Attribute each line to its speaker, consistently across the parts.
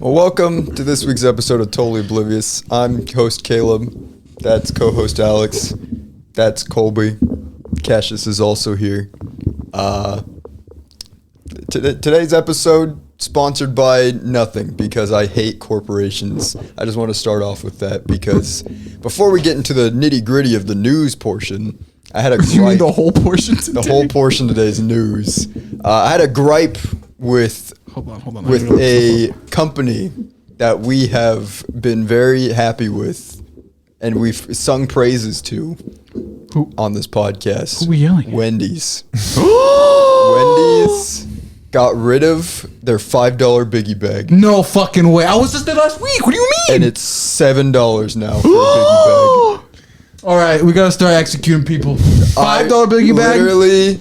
Speaker 1: Well, welcome to this week's episode of Totally Oblivious. I'm host Caleb. That's co-host Alex. That's Colby. Cassius is also here. Today's episode sponsored by nothing because I hate corporations. I just want to start off with that because before we get into the nitty gritty of the news portion, I had a gripe.
Speaker 2: You mean the whole portion today?
Speaker 1: The whole portion today's news. I had a gripe with
Speaker 2: Hold on.
Speaker 1: with a company that we have been very happy with and we've sung praises to on this podcast.
Speaker 2: Who are we yelling at?
Speaker 1: Wendy's. Wendy's got rid of their $5 biggie bag.
Speaker 2: No fucking way. I was just there last week. What do you mean?
Speaker 1: And it's $7 now for a biggie bag.
Speaker 2: All right, we got to start executing people. $5 biggie bag?
Speaker 1: Literally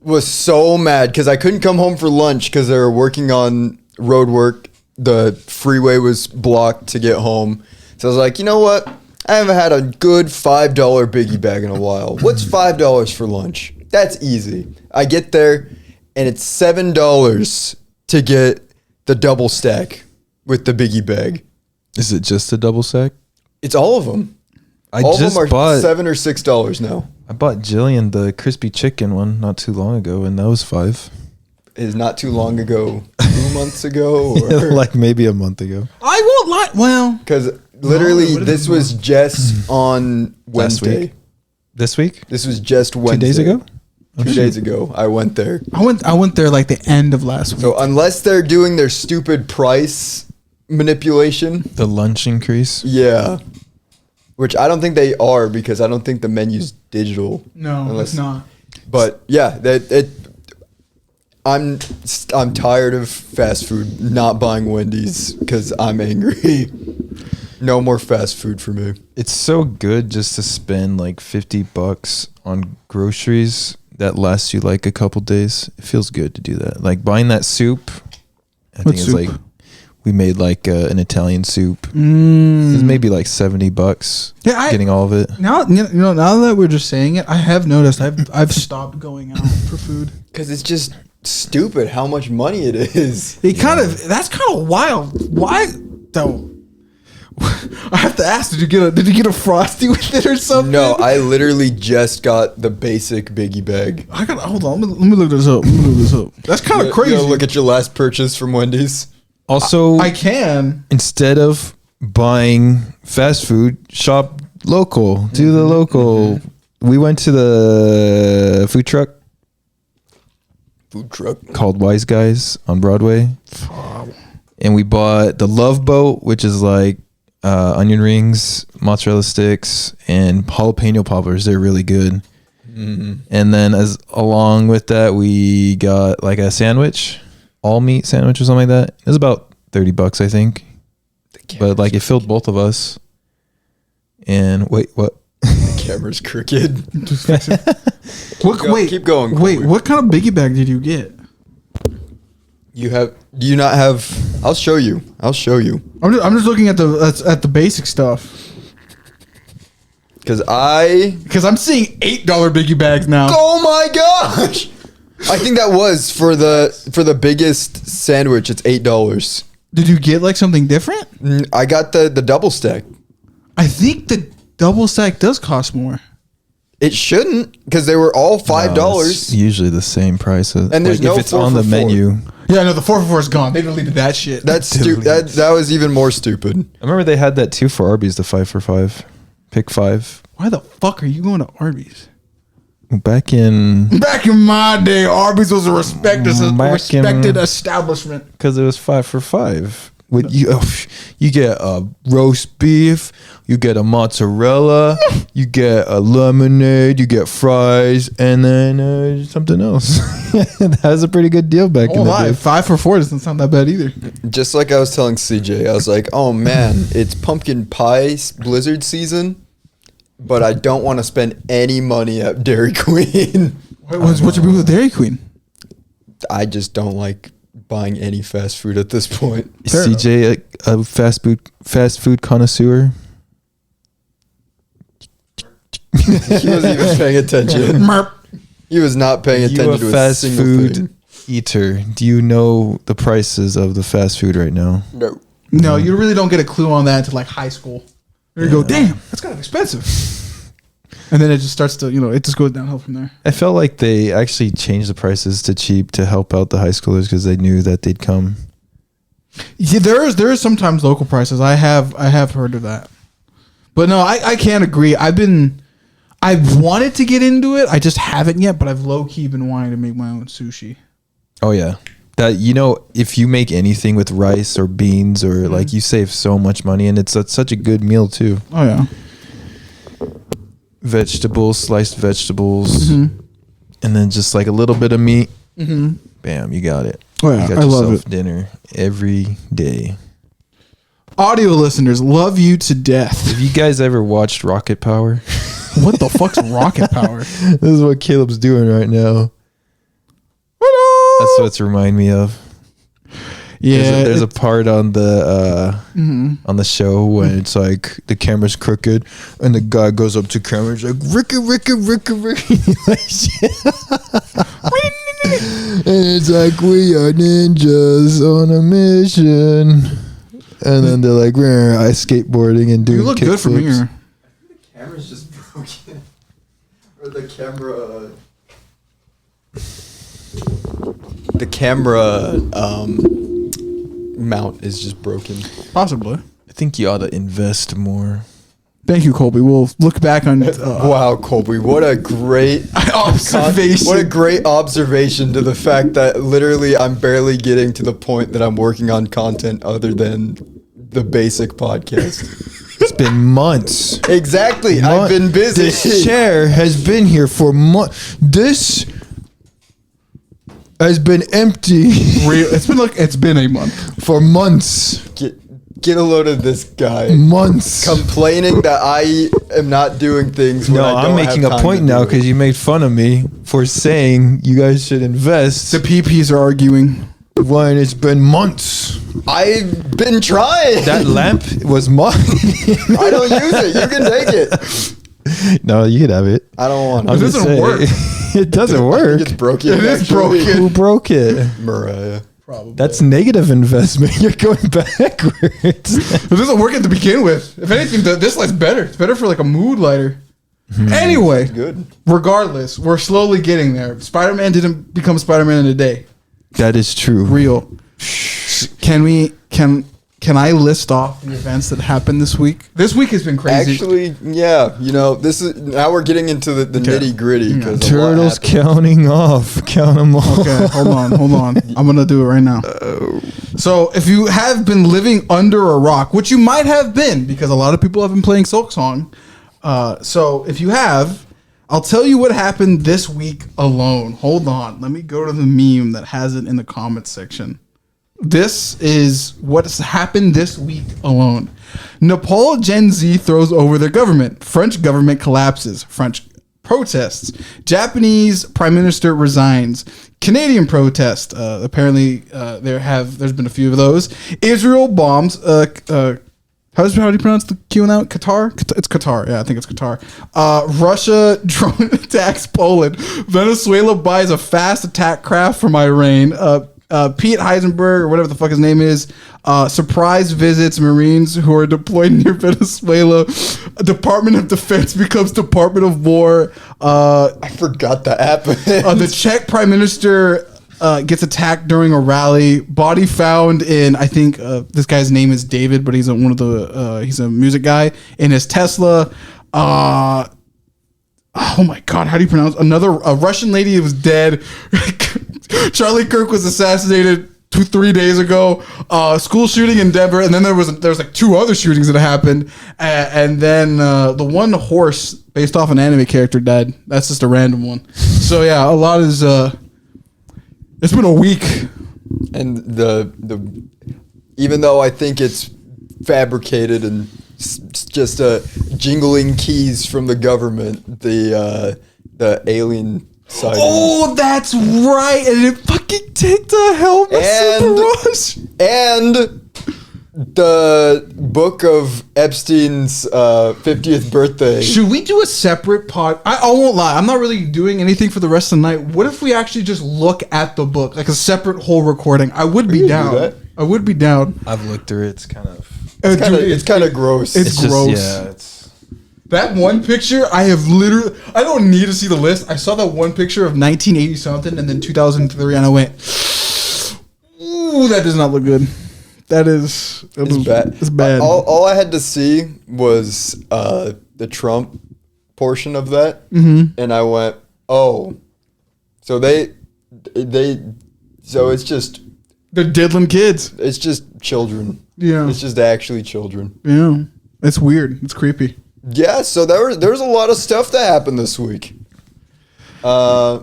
Speaker 1: was so mad because I couldn't come home for lunch because they were working on road work. The freeway was blocked to get home. So I was like, you know what? I haven't had a good $5 biggie bag in a while. What's $5 for lunch? That's easy. I get there and it's $7 to get the double stack with the biggie bag.
Speaker 3: Is it just a double stack?
Speaker 1: It's all of them. All of them are $7 or $6 now.
Speaker 3: I bought Jillian the crispy chicken one not too long ago, and that was $5.
Speaker 1: Is not too long ago, 2 months ago, or
Speaker 3: like maybe a month ago.
Speaker 2: I won't lie. Well,
Speaker 1: because literally this was just on Wednesday.
Speaker 3: This week?
Speaker 1: This was just Wednesday.
Speaker 3: 2 days ago?
Speaker 1: 2 days ago, I went there.
Speaker 2: I went there like the end of last week.
Speaker 1: So unless they're doing their stupid price manipulation,
Speaker 3: The lunch increase?
Speaker 1: yeah. Which I don't think they are because I don't think the menu's digital.
Speaker 2: No, it's not.
Speaker 1: But yeah, I'm tired of fast food, not buying Wendy's because I'm angry. No more fast food for me.
Speaker 3: It's so good just to spend like $50 on groceries that lasts you like a couple days. It feels good to do that. Like buying that soup. I think it's like we made like an Italian soup. It was maybe like $70.
Speaker 2: Yeah,
Speaker 3: getting all of it.
Speaker 2: Now that we're just saying it, I have noticed I've stopped going out for food
Speaker 1: Because it's just stupid how much money it is.
Speaker 2: That's kind of wild. Why though? I have to ask, did you get a Frosty with it or something?
Speaker 1: No, I literally just got the basic biggie bag.
Speaker 2: Hold on. Let me look this up. That's kind of crazy.
Speaker 1: You look at your last purchase from Wendy's.
Speaker 3: Also,
Speaker 2: I can.
Speaker 3: Instead of buying fast food, shop local. Do the local. We went to the food truck called Wise Guys on Broadway. And we bought the Love Boat, which is like onion rings, mozzarella sticks, and jalapeno poppers. They're really good. And then along with that, we got like a sandwich, all meat sandwich or something like that. It was about $30, I think. But like it filled both of us. And wait, what?
Speaker 1: The camera's crooked. Keep going.
Speaker 2: Wait, what kind of biggie bag did you get?
Speaker 1: Do you not have? I'll show you. I'm
Speaker 2: just looking at the basic stuff.
Speaker 1: Because
Speaker 2: I'm seeing $8 biggie bags now.
Speaker 1: Oh my gosh! I think that was for the biggest sandwich. It's $8.
Speaker 2: Did you get like something different?
Speaker 1: I got the double stack.
Speaker 2: I think the double stack does cost more.
Speaker 1: It shouldn't because they were all $5.
Speaker 3: No, it's usually the same price.
Speaker 1: And there's no
Speaker 3: if it's
Speaker 1: 4
Speaker 3: on
Speaker 1: for
Speaker 3: the
Speaker 1: 4.
Speaker 3: menu.
Speaker 2: Yeah, no, the 4 for 4 is gone. They deleted that shit.
Speaker 1: That's stupid. That was even more stupid.
Speaker 3: I remember they had that too for Arby's, the 5 for 5. Pick 5.
Speaker 2: Why the fuck are you going to Arby's?
Speaker 3: Back in
Speaker 2: my day, Arby's was a respected establishment.
Speaker 3: Because it was 5 for 5. With you get a roast beef, you get a mozzarella, you get a lemonade, you get fries, and then something else. That was a pretty good deal back in the day.
Speaker 2: 5 for 4 doesn't sound that bad either.
Speaker 1: Just like I was telling CJ, I was like, oh man, it's pumpkin pie blizzard season, but I don't want to spend any money at Dairy Queen.
Speaker 2: What's your beef with Dairy Queen?
Speaker 1: I just don't like buying any fast food at this point.
Speaker 3: Fair CJ, a fast food connoisseur.
Speaker 1: He wasn't even paying attention. He was not paying attention to a
Speaker 3: fast
Speaker 1: single
Speaker 3: food
Speaker 1: thing.
Speaker 3: eater. Do you know the prices of the fast food right now?
Speaker 1: No.
Speaker 2: No, you really don't get a clue on that until like high school. You go, damn, that's kind of expensive. And then it just starts to, it just goes downhill from there.
Speaker 3: I felt like they actually changed the prices to cheap to help out the high schoolers because they knew that they'd come.
Speaker 2: Yeah, there is sometimes local prices. I have heard of that. But no, I can't agree. I've wanted to get into it. I just haven't yet, but I've low key been wanting to make my own sushi.
Speaker 3: Oh yeah. That if you make anything with rice or beans or like you save so much money and it's such a good meal too.
Speaker 2: Oh yeah.
Speaker 3: Vegetables, sliced vegetables, and then just like a little bit of meat. Bam, you got it.
Speaker 2: Oh yeah,
Speaker 3: you got
Speaker 2: I
Speaker 3: yourself
Speaker 2: love it.
Speaker 3: Dinner every day.
Speaker 2: Audio listeners, love you to death.
Speaker 3: Have you guys ever watched Rocket Power?
Speaker 2: What the fuck's Rocket Power?
Speaker 3: This is what Caleb's doing right now. That's what it's remind me of.
Speaker 2: Yeah,
Speaker 3: there's a part on the show when it's like the camera's crooked and the guy goes up to camera, he's like Ricky. And it's like we are ninjas on a mission, and then they're like we're ice skateboarding and doing.
Speaker 2: You look good from here.
Speaker 1: The camera's just broken, or the camera. The camera mount is just broken.
Speaker 2: Possibly.
Speaker 3: I think you ought to invest more.
Speaker 2: Thank you, Colby. We'll look back on.
Speaker 1: Wow, Colby, what a great
Speaker 2: observation!
Speaker 1: What a great observation to the fact that literally I'm barely getting to the point that I'm working on content other than the basic podcast.
Speaker 3: It's been months.
Speaker 1: Exactly, I've been busy.
Speaker 3: This chair has been here for months. This has been empty.
Speaker 2: It's been a month.
Speaker 3: For months.
Speaker 1: Get a load of this guy.
Speaker 3: Months.
Speaker 1: Complaining that I am not doing things. When I don't
Speaker 3: I'm making
Speaker 1: have
Speaker 3: a
Speaker 1: time
Speaker 3: point
Speaker 1: to
Speaker 3: now
Speaker 1: do it.
Speaker 3: because you made fun of me for saying you guys should invest.
Speaker 2: The PPs are arguing.
Speaker 3: When it's been months.
Speaker 1: I've been trying.
Speaker 3: That lamp was mine.
Speaker 1: I don't use it. You can take it.
Speaker 3: No, you can have it.
Speaker 1: I don't want
Speaker 2: It
Speaker 1: it.
Speaker 2: doesn't work.
Speaker 3: It doesn't work.
Speaker 1: It's broken.
Speaker 2: It is
Speaker 1: actually.
Speaker 2: broken.
Speaker 3: Who broke it?
Speaker 1: Mariah.
Speaker 2: Probably.
Speaker 3: That's negative investment. You're going backwards.
Speaker 2: It doesn't work to begin with. If anything, this light's better. It's better for like a mood lighter. Anyway,
Speaker 1: Good.
Speaker 2: regardless, we're slowly getting there. Spider-Man didn't become Spider-Man in a day.
Speaker 3: That is true.
Speaker 2: Real. Can I list off the events that happened this week? This week has been crazy.
Speaker 1: Actually, yeah. This is now we're getting into the nitty gritty because
Speaker 3: Turtles counting off. Count them all.
Speaker 2: Okay, hold on. I'm gonna do it right now. So, if you have been living under a rock, which you might have been, because a lot of people have been playing Silksong. So, if you have, I'll tell you what happened this week alone. Hold on, let me go to the meme that has it in the comments section. This is what's happened this week alone. Nepal Gen Z throws over their government. French government collapses. French protests. Japanese prime minister resigns. Canadian protest. Apparently, there's been a few of those. Israel bombs. How do you pronounce the Q now? Qatar? It's Qatar. Yeah, I think it's Qatar. Russia drone attacks Poland. Venezuela buys a fast attack craft from Iran. Pete Heisenberg, or whatever the fuck his name is, surprise visits Marines who are deployed near Venezuela. Department of Defense becomes Department of War.
Speaker 1: I forgot that happened.
Speaker 2: The Czech Prime Minister gets attacked during a rally. Body found in, I think this guy's name is David, but he's he's a music guy, in his Tesla. Oh my God, how do you pronounce a Russian lady was dead. Charlie Kirk was assassinated 3 days ago. School shooting in Denver, and then there was like 2 other shootings that happened, and then the one horse based off an anime character died. That's just a random one. So yeah, a lot is. It's been a week,
Speaker 1: and the even though I think it's fabricated and just jingling keys from the government, the alien sighting.
Speaker 2: Oh, that's right, and it fucking take the helmet Super Rush.
Speaker 1: And the book of Epstein's 50th birthday.
Speaker 2: Should we do a separate pod? I won't lie, I'm not really doing anything for the rest of the night. What if we actually just look at the book, like a separate whole recording? I would be down. I would be down.
Speaker 3: I've looked through it. It's kind of.
Speaker 1: It's kind of gross.
Speaker 2: It's gross.
Speaker 3: Yeah, it's.
Speaker 2: That one picture, I don't need to see the list. I saw that one picture of 1980 something and then 2003, and I went, ooh, that does not look good. It's
Speaker 1: bad.
Speaker 2: It's bad.
Speaker 1: All I had to see was the Trump portion of that, and I went, oh, so so it's just
Speaker 2: they're diddling kids.
Speaker 1: It's just children.
Speaker 2: Yeah,
Speaker 1: it's just actually children.
Speaker 2: Yeah, it's weird. It's creepy.
Speaker 1: Yeah, so there was a lot of stuff that happened this week. I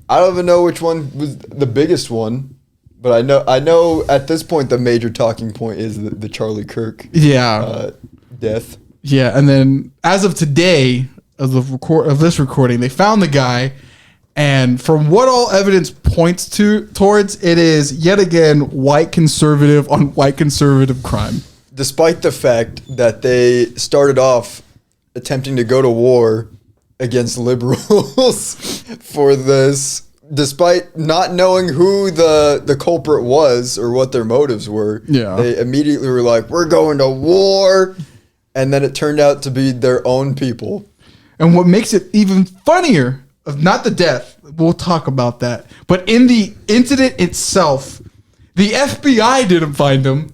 Speaker 1: don't even know which one was the biggest one, but I know at this point the major talking point is the Charlie Kirk death.
Speaker 2: Yeah, and then as of today of this recording, they found the guy, and from what all evidence points towards, it is yet again white conservative on white conservative crime.
Speaker 1: Despite the fact that they started off attempting to go to war against liberals for this, despite not knowing who the culprit was or what their motives were.
Speaker 2: Yeah.
Speaker 1: They immediately were like, we're going to war. And then it turned out to be their own people.
Speaker 2: And what makes it even funnier, of not the death, we'll talk about that, but in the incident itself, the FBI didn't find him.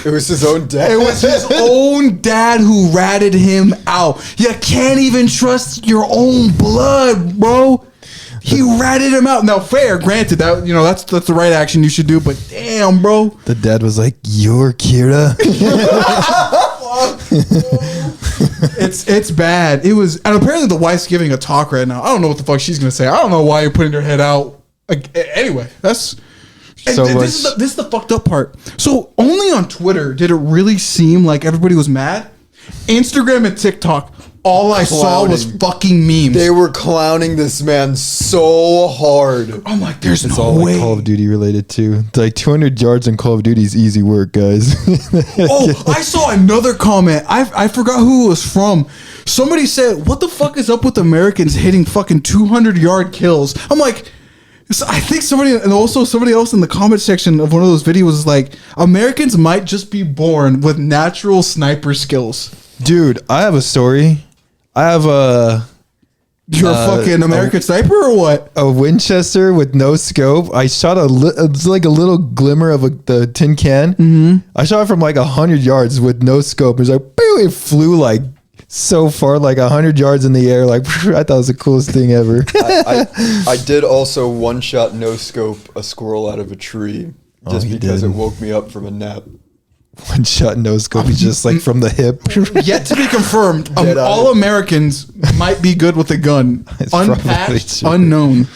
Speaker 1: It was his own dad.
Speaker 2: It was his own dad who ratted him out. You can't even trust your own blood, bro. He ratted him out. Now, fair, granted, that's the right action you should do. But damn, bro,
Speaker 3: the dad was like, "You're Kira."
Speaker 2: It's bad. It was, and apparently the wife's giving a talk right now. I don't know what the fuck she's gonna say. I don't know why you're putting her head out. Anyway, that's. This is the fucked up part. So only on Twitter did it really seem like everybody was mad. Instagram and TikTok, all I saw was fucking memes.
Speaker 1: They were clowning this man so hard.
Speaker 2: I'm like, there's
Speaker 3: it's
Speaker 2: no
Speaker 3: all
Speaker 2: way.
Speaker 3: Like Call of Duty related too. Like 200 yards in Call of Duty is easy work, guys.
Speaker 2: Oh, I saw another comment. I forgot who it was from. Somebody said, "What the fuck is up with Americans hitting fucking 200-yard kills?" I'm like. So I think somebody else in the comment section of one of those videos was like, Americans might just be born with natural sniper skills.
Speaker 3: Dude, I have a story. I have
Speaker 2: You're a fucking American sniper or what?
Speaker 3: A Winchester with no scope. I shot it's like a little glimmer of the tin can. Mm-hmm. I shot it from like 100 yards with no scope. It was like, boom, it flew like so far, like 100 yards in the air. Like, I thought it was the coolest thing ever.
Speaker 1: I did also one shot no scope a squirrel out of a tree just because it woke me up from a nap.
Speaker 3: One shot no scope, just like from the hip.
Speaker 2: Yet to be confirmed. All Americans might be good with a gun. Unpatched, unknown.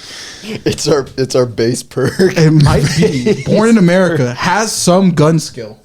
Speaker 1: It's our base perk.
Speaker 2: It might be. Born in America, has some gun skill.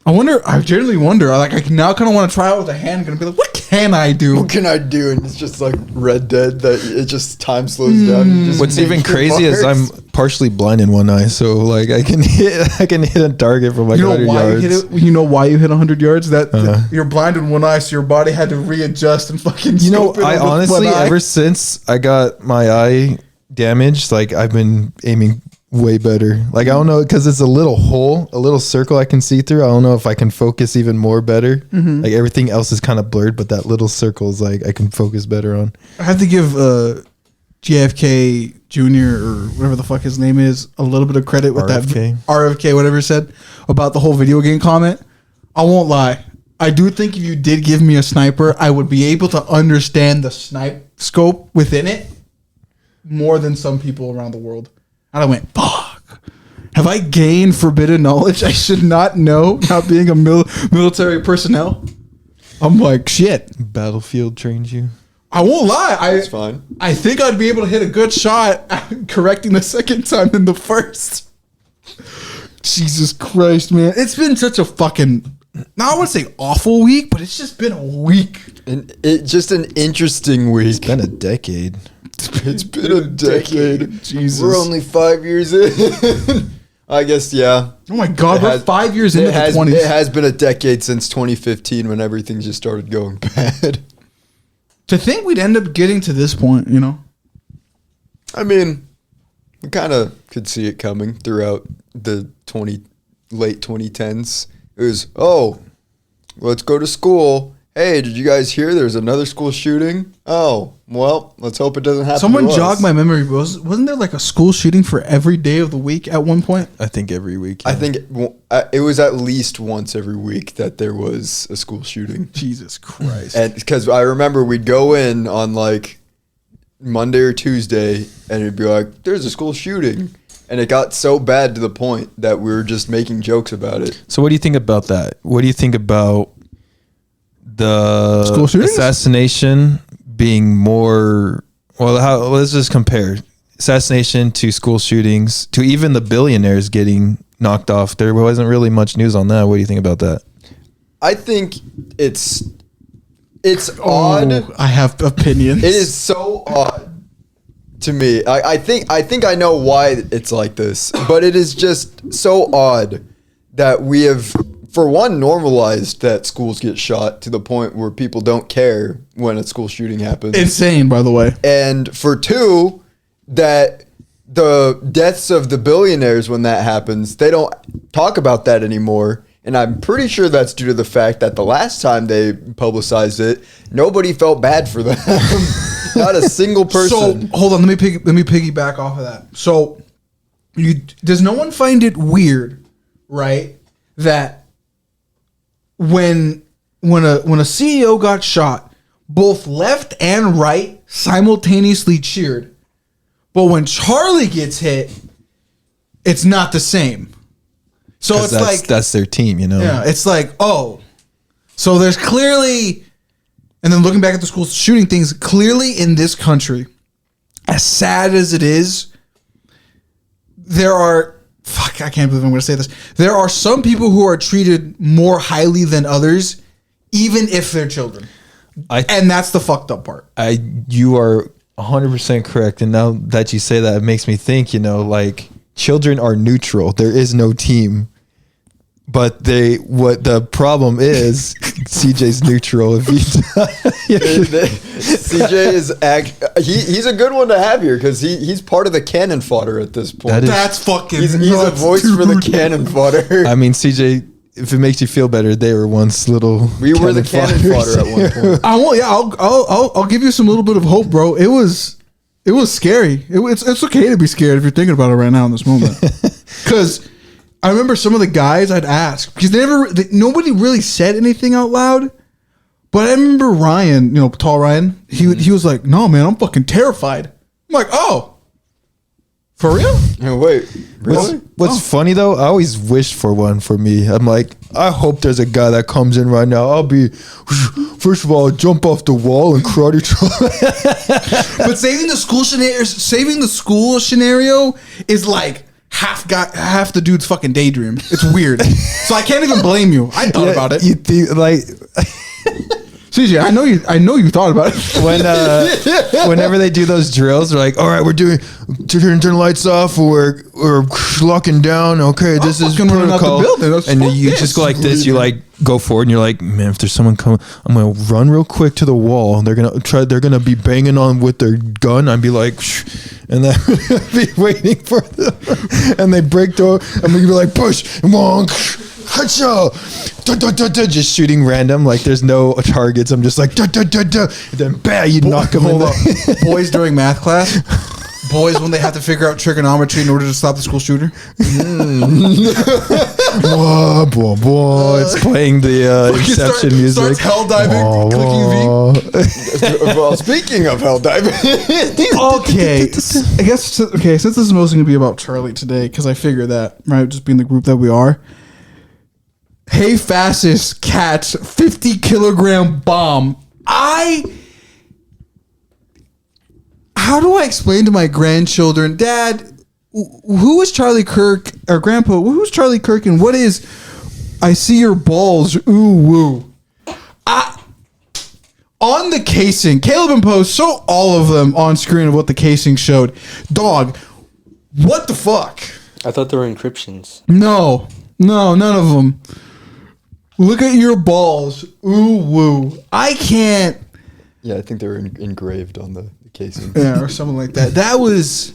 Speaker 2: I generally wonder, I now kind of want to try out with a handgun and be like, what can I do?
Speaker 1: What can I do? And it's just like Red Dead, that it just time slows down.
Speaker 3: What's even crazy is I'm partially blind in one eye, so like I can hit a target from like 100 yards.
Speaker 2: You know why you hit 100 yards? That you're blind in one eye, so your body had to readjust and fucking.
Speaker 3: I honestly, ever since I got my eye damaged, like I've been aiming way better. Like I don't know, because it's a little hole, a little circle I can see through. I don't know if I can focus even more better. Mm-hmm. Like everything else is kind of blurred, but that little circle is like I can focus better on.
Speaker 2: I have to give JFK Jr. or whatever the fuck his name is a little bit of credit with
Speaker 3: RFK.
Speaker 2: that RFK, whatever he said about the whole video game comment. I won't lie. I do think if you did give me a sniper, I would be able to understand the snipe scope within it more than some people around the world. And I went, fuck. Have I gained forbidden knowledge I should not know, not being a military personnel? I'm like, shit.
Speaker 3: Battlefield trained you.
Speaker 2: I won't lie.
Speaker 1: That's fine.
Speaker 2: I think I'd be able to hit a good shot correcting the second time than the first. Jesus Christ, man. It's been such a fucking, now I want to say awful week, but it's just been a week.
Speaker 1: Just an interesting week.
Speaker 3: It's been a decade.
Speaker 1: It's been a decade.
Speaker 2: Jesus.
Speaker 1: We're only 5 years in. I guess, yeah.
Speaker 2: Oh my God, we're 5 years into the 20s.
Speaker 1: It has been a decade since 2015 when everything just started going bad.
Speaker 2: To think we'd end up getting to this point, you know?
Speaker 1: I mean, we kind of could see it coming throughout the late 2010s. It was, oh, let's go to school. Hey, did you guys hear there's another school shooting? Oh, well, let's hope it doesn't happen.
Speaker 2: Someone
Speaker 1: to us.
Speaker 2: jogged my memory. Wasn't there like a school shooting for every day of the week at one point?
Speaker 3: I think every week.
Speaker 1: I think it was at least once every week that there was a school shooting.
Speaker 2: Jesus Christ.
Speaker 1: And because I remember we'd go in on like Monday or Tuesday and it'd be like, there's a school shooting. And it got so bad to the point that we were just making jokes about it.
Speaker 3: So what do you think about that? What do you think about the
Speaker 2: School shootings?
Speaker 3: assassination being more, let's just compare assassination to school shootings to even the billionaires getting knocked off. There wasn't really much news on that. What do you think about that?
Speaker 1: I think it's odd.
Speaker 2: I have opinions.
Speaker 1: It is so odd to me. I think I know why it's like this, but it is just so odd that we have, for one, normalized that schools get shot to the point where people don't care when a school shooting happens.
Speaker 2: Insane, by the way.
Speaker 1: And for two, that the deaths of the billionaires, when that happens, they don't talk about that anymore. And I'm pretty sure that's due to the fact that the last time they publicized it, nobody felt bad for them. Not a single person.
Speaker 2: So hold on, let me piggyback off of that. So does no one find it weird, right, that when a CEO got shot, both left and right simultaneously cheered, but when Charlie gets hit, it's not the same. So it's like
Speaker 3: that's their team, you know.
Speaker 2: Yeah, it's like, oh, so there's clearly, and then looking back at the school shooting things, clearly in this country, as sad as it is, there are, I can't believe I'm going to say this. There are some people who are treated more highly than others, even if they're children. And that's the fucked up part.
Speaker 3: You are 100% correct. And now that you say that, it makes me think, like children are neutral. There is no team. But what the problem is, CJ's neutral. If
Speaker 1: CJ is he's a good one to have here because he's part of the cannon fodder at this point.
Speaker 2: That's fucking.
Speaker 1: He's a voice for the cannon fodder.
Speaker 3: I mean, CJ, if it makes you feel better, they were once little.
Speaker 1: We were the cannon fodder at one point.
Speaker 2: I'll give you some little bit of hope, bro. It was scary. It's okay to be scared if you're thinking about it right now in this moment, because I remember some of the guys I'd ask because nobody really said anything out loud. But I remember Ryan, tall Ryan. He was like, "No, man, I'm fucking terrified." I'm like, "Oh, for real?"
Speaker 1: No, wait, really?
Speaker 3: What's funny though? I always wished for one for me. I'm like, I hope there's a guy that comes in right now. I'll be, first of all, jump off the wall and karate chop.
Speaker 2: But saving the school scenario is like half the dude's fucking daydream. It's weird. So I can't even blame you. I thought about it.
Speaker 3: You think like
Speaker 2: CJ, I know you thought about it.
Speaker 3: Whenever they do those drills, they're like, all right, we're doing turn the lights off, or we're locking down. Okay, this is protocol. And you just go like this. You like go forward, and you're like, man, if there's someone coming, I'm gonna run real quick to the wall. They're gonna be banging on with their gun. I'd be like, and then be waiting for them, and they break door. I'm gonna be like, push, wonk. Just shooting random, like there's no targets. I'm just like, and then bam, you knock them in.
Speaker 2: Boys during math class. Boys when they have to figure out trigonometry in order to stop the school shooter.
Speaker 3: It's playing the Inception music.
Speaker 2: Starts hell diving, clicking V.
Speaker 1: Well, speaking of hell diving,
Speaker 2: okay, I guess since this is mostly gonna be about Charlie today, because I figure that, right, just being the group that we are. Hey, fastest catch 50-kilogram bomb. How do I explain to my grandchildren, Dad, who is Charlie Kirk, or Grandpa, who's Charlie Kirk, and what is I see your balls, ooh, woo. On the casing, Caleb and Post show all of them on screen of what the casing showed. Dog, what the fuck?
Speaker 4: I thought there were encryptions.
Speaker 2: No, none of them. Look at your balls. Ooh, woo. I can't.
Speaker 1: Yeah, I think they were engraved on the casing.
Speaker 2: Yeah, or something like that. That was.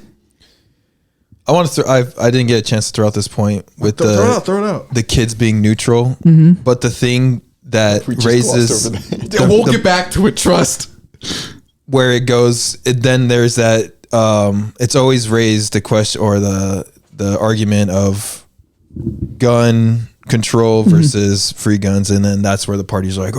Speaker 3: I want to. I didn't get a chance to throw out this point with
Speaker 2: Throw it out.
Speaker 3: the kids being neutral. But the thing that
Speaker 1: We just
Speaker 3: raises
Speaker 1: glossed over that.
Speaker 2: We'll get back to it. Trust.
Speaker 3: where it goes, then there's that. It's always raised the question or the argument of gun control versus free guns, and then that's where the parties are like,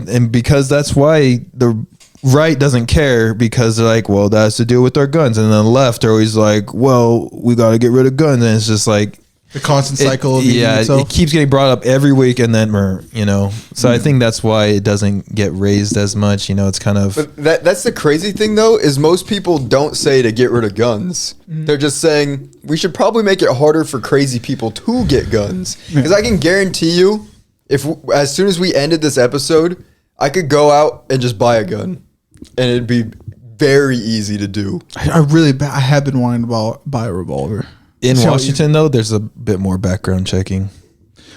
Speaker 3: and because that's why the right doesn't care, because they're like, well, that has to do with our guns, and then the left are always like, well, we got to get rid of guns, and it's just like
Speaker 2: The constant cycle of eating
Speaker 3: it
Speaker 2: itself.
Speaker 3: keeps getting brought up every week, and then so I think that's why it doesn't get raised as much. It's kind of
Speaker 1: But that's the crazy thing, though, is most people don't say to get rid of guns. They're just saying we should probably make it harder for crazy people to get guns. Because I can guarantee you, as soon as we ended this episode, I could go out and just buy a gun, and it'd be very easy to do.
Speaker 2: I have been wanting to buy a revolver.
Speaker 3: in
Speaker 2: So
Speaker 3: Washington though. There's a bit more background checking.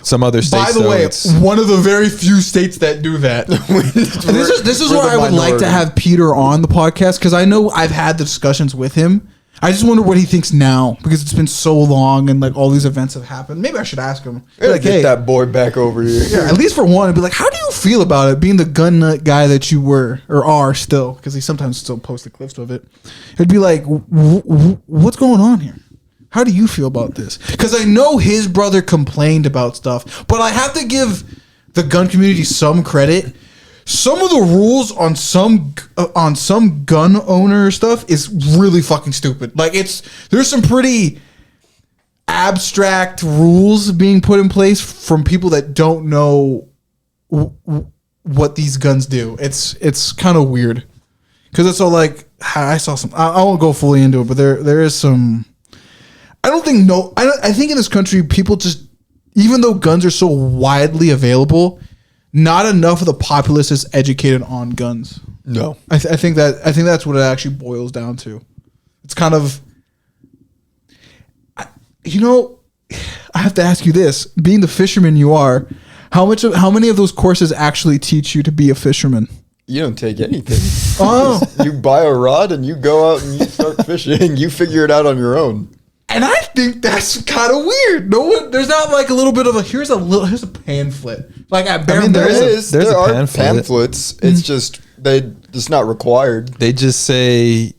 Speaker 3: Some other states.
Speaker 2: By the
Speaker 3: though,
Speaker 2: way,
Speaker 3: it's-
Speaker 2: one of the very few states that do that. And this is
Speaker 1: We're
Speaker 2: where
Speaker 1: the
Speaker 2: I would like to
Speaker 1: minority.
Speaker 2: have Peter on the podcast, because I know I've had the discussions with him. I just wonder what he thinks now, because it's been so long and like all these events have happened. Maybe I should ask him. Be
Speaker 1: Like, get that boy back over here.
Speaker 2: yeah, at least for one, I'd be like, how do you feel about it being the gun nut guy that you were or are still? Because he sometimes still posts the clips of it. It'd be like, what's going on here? How do you feel about this? Because I know his brother complained about stuff, but I have to give the gun community some credit. Some of the rules on some gun owner stuff is really fucking stupid. Like there's some pretty abstract rules being put in place from people that don't know what these guns do. It's kind of weird, because it's all like, I saw some. I won't go fully into it, but there is some. I think in this country, people just, even though guns are so widely available, not enough of the populace is educated on guns.
Speaker 1: No.
Speaker 2: I think that's what it actually boils down to. It's kind of, I have to ask you this: being the fisherman you are, how many of those courses actually teach you to be a fisherman?
Speaker 1: You don't take anything.
Speaker 2: Oh,
Speaker 1: You buy a rod and you go out and you start fishing. You figure it out on your own.
Speaker 2: and I think that's kind of weird. No one, there's not like a little bit of here's a pamphlet. Like at bare
Speaker 1: There
Speaker 2: minimum.
Speaker 1: is.
Speaker 3: there's
Speaker 1: There
Speaker 3: a
Speaker 1: are
Speaker 3: pamphlet.
Speaker 1: pamphlets. It's just it's not required.
Speaker 3: They just say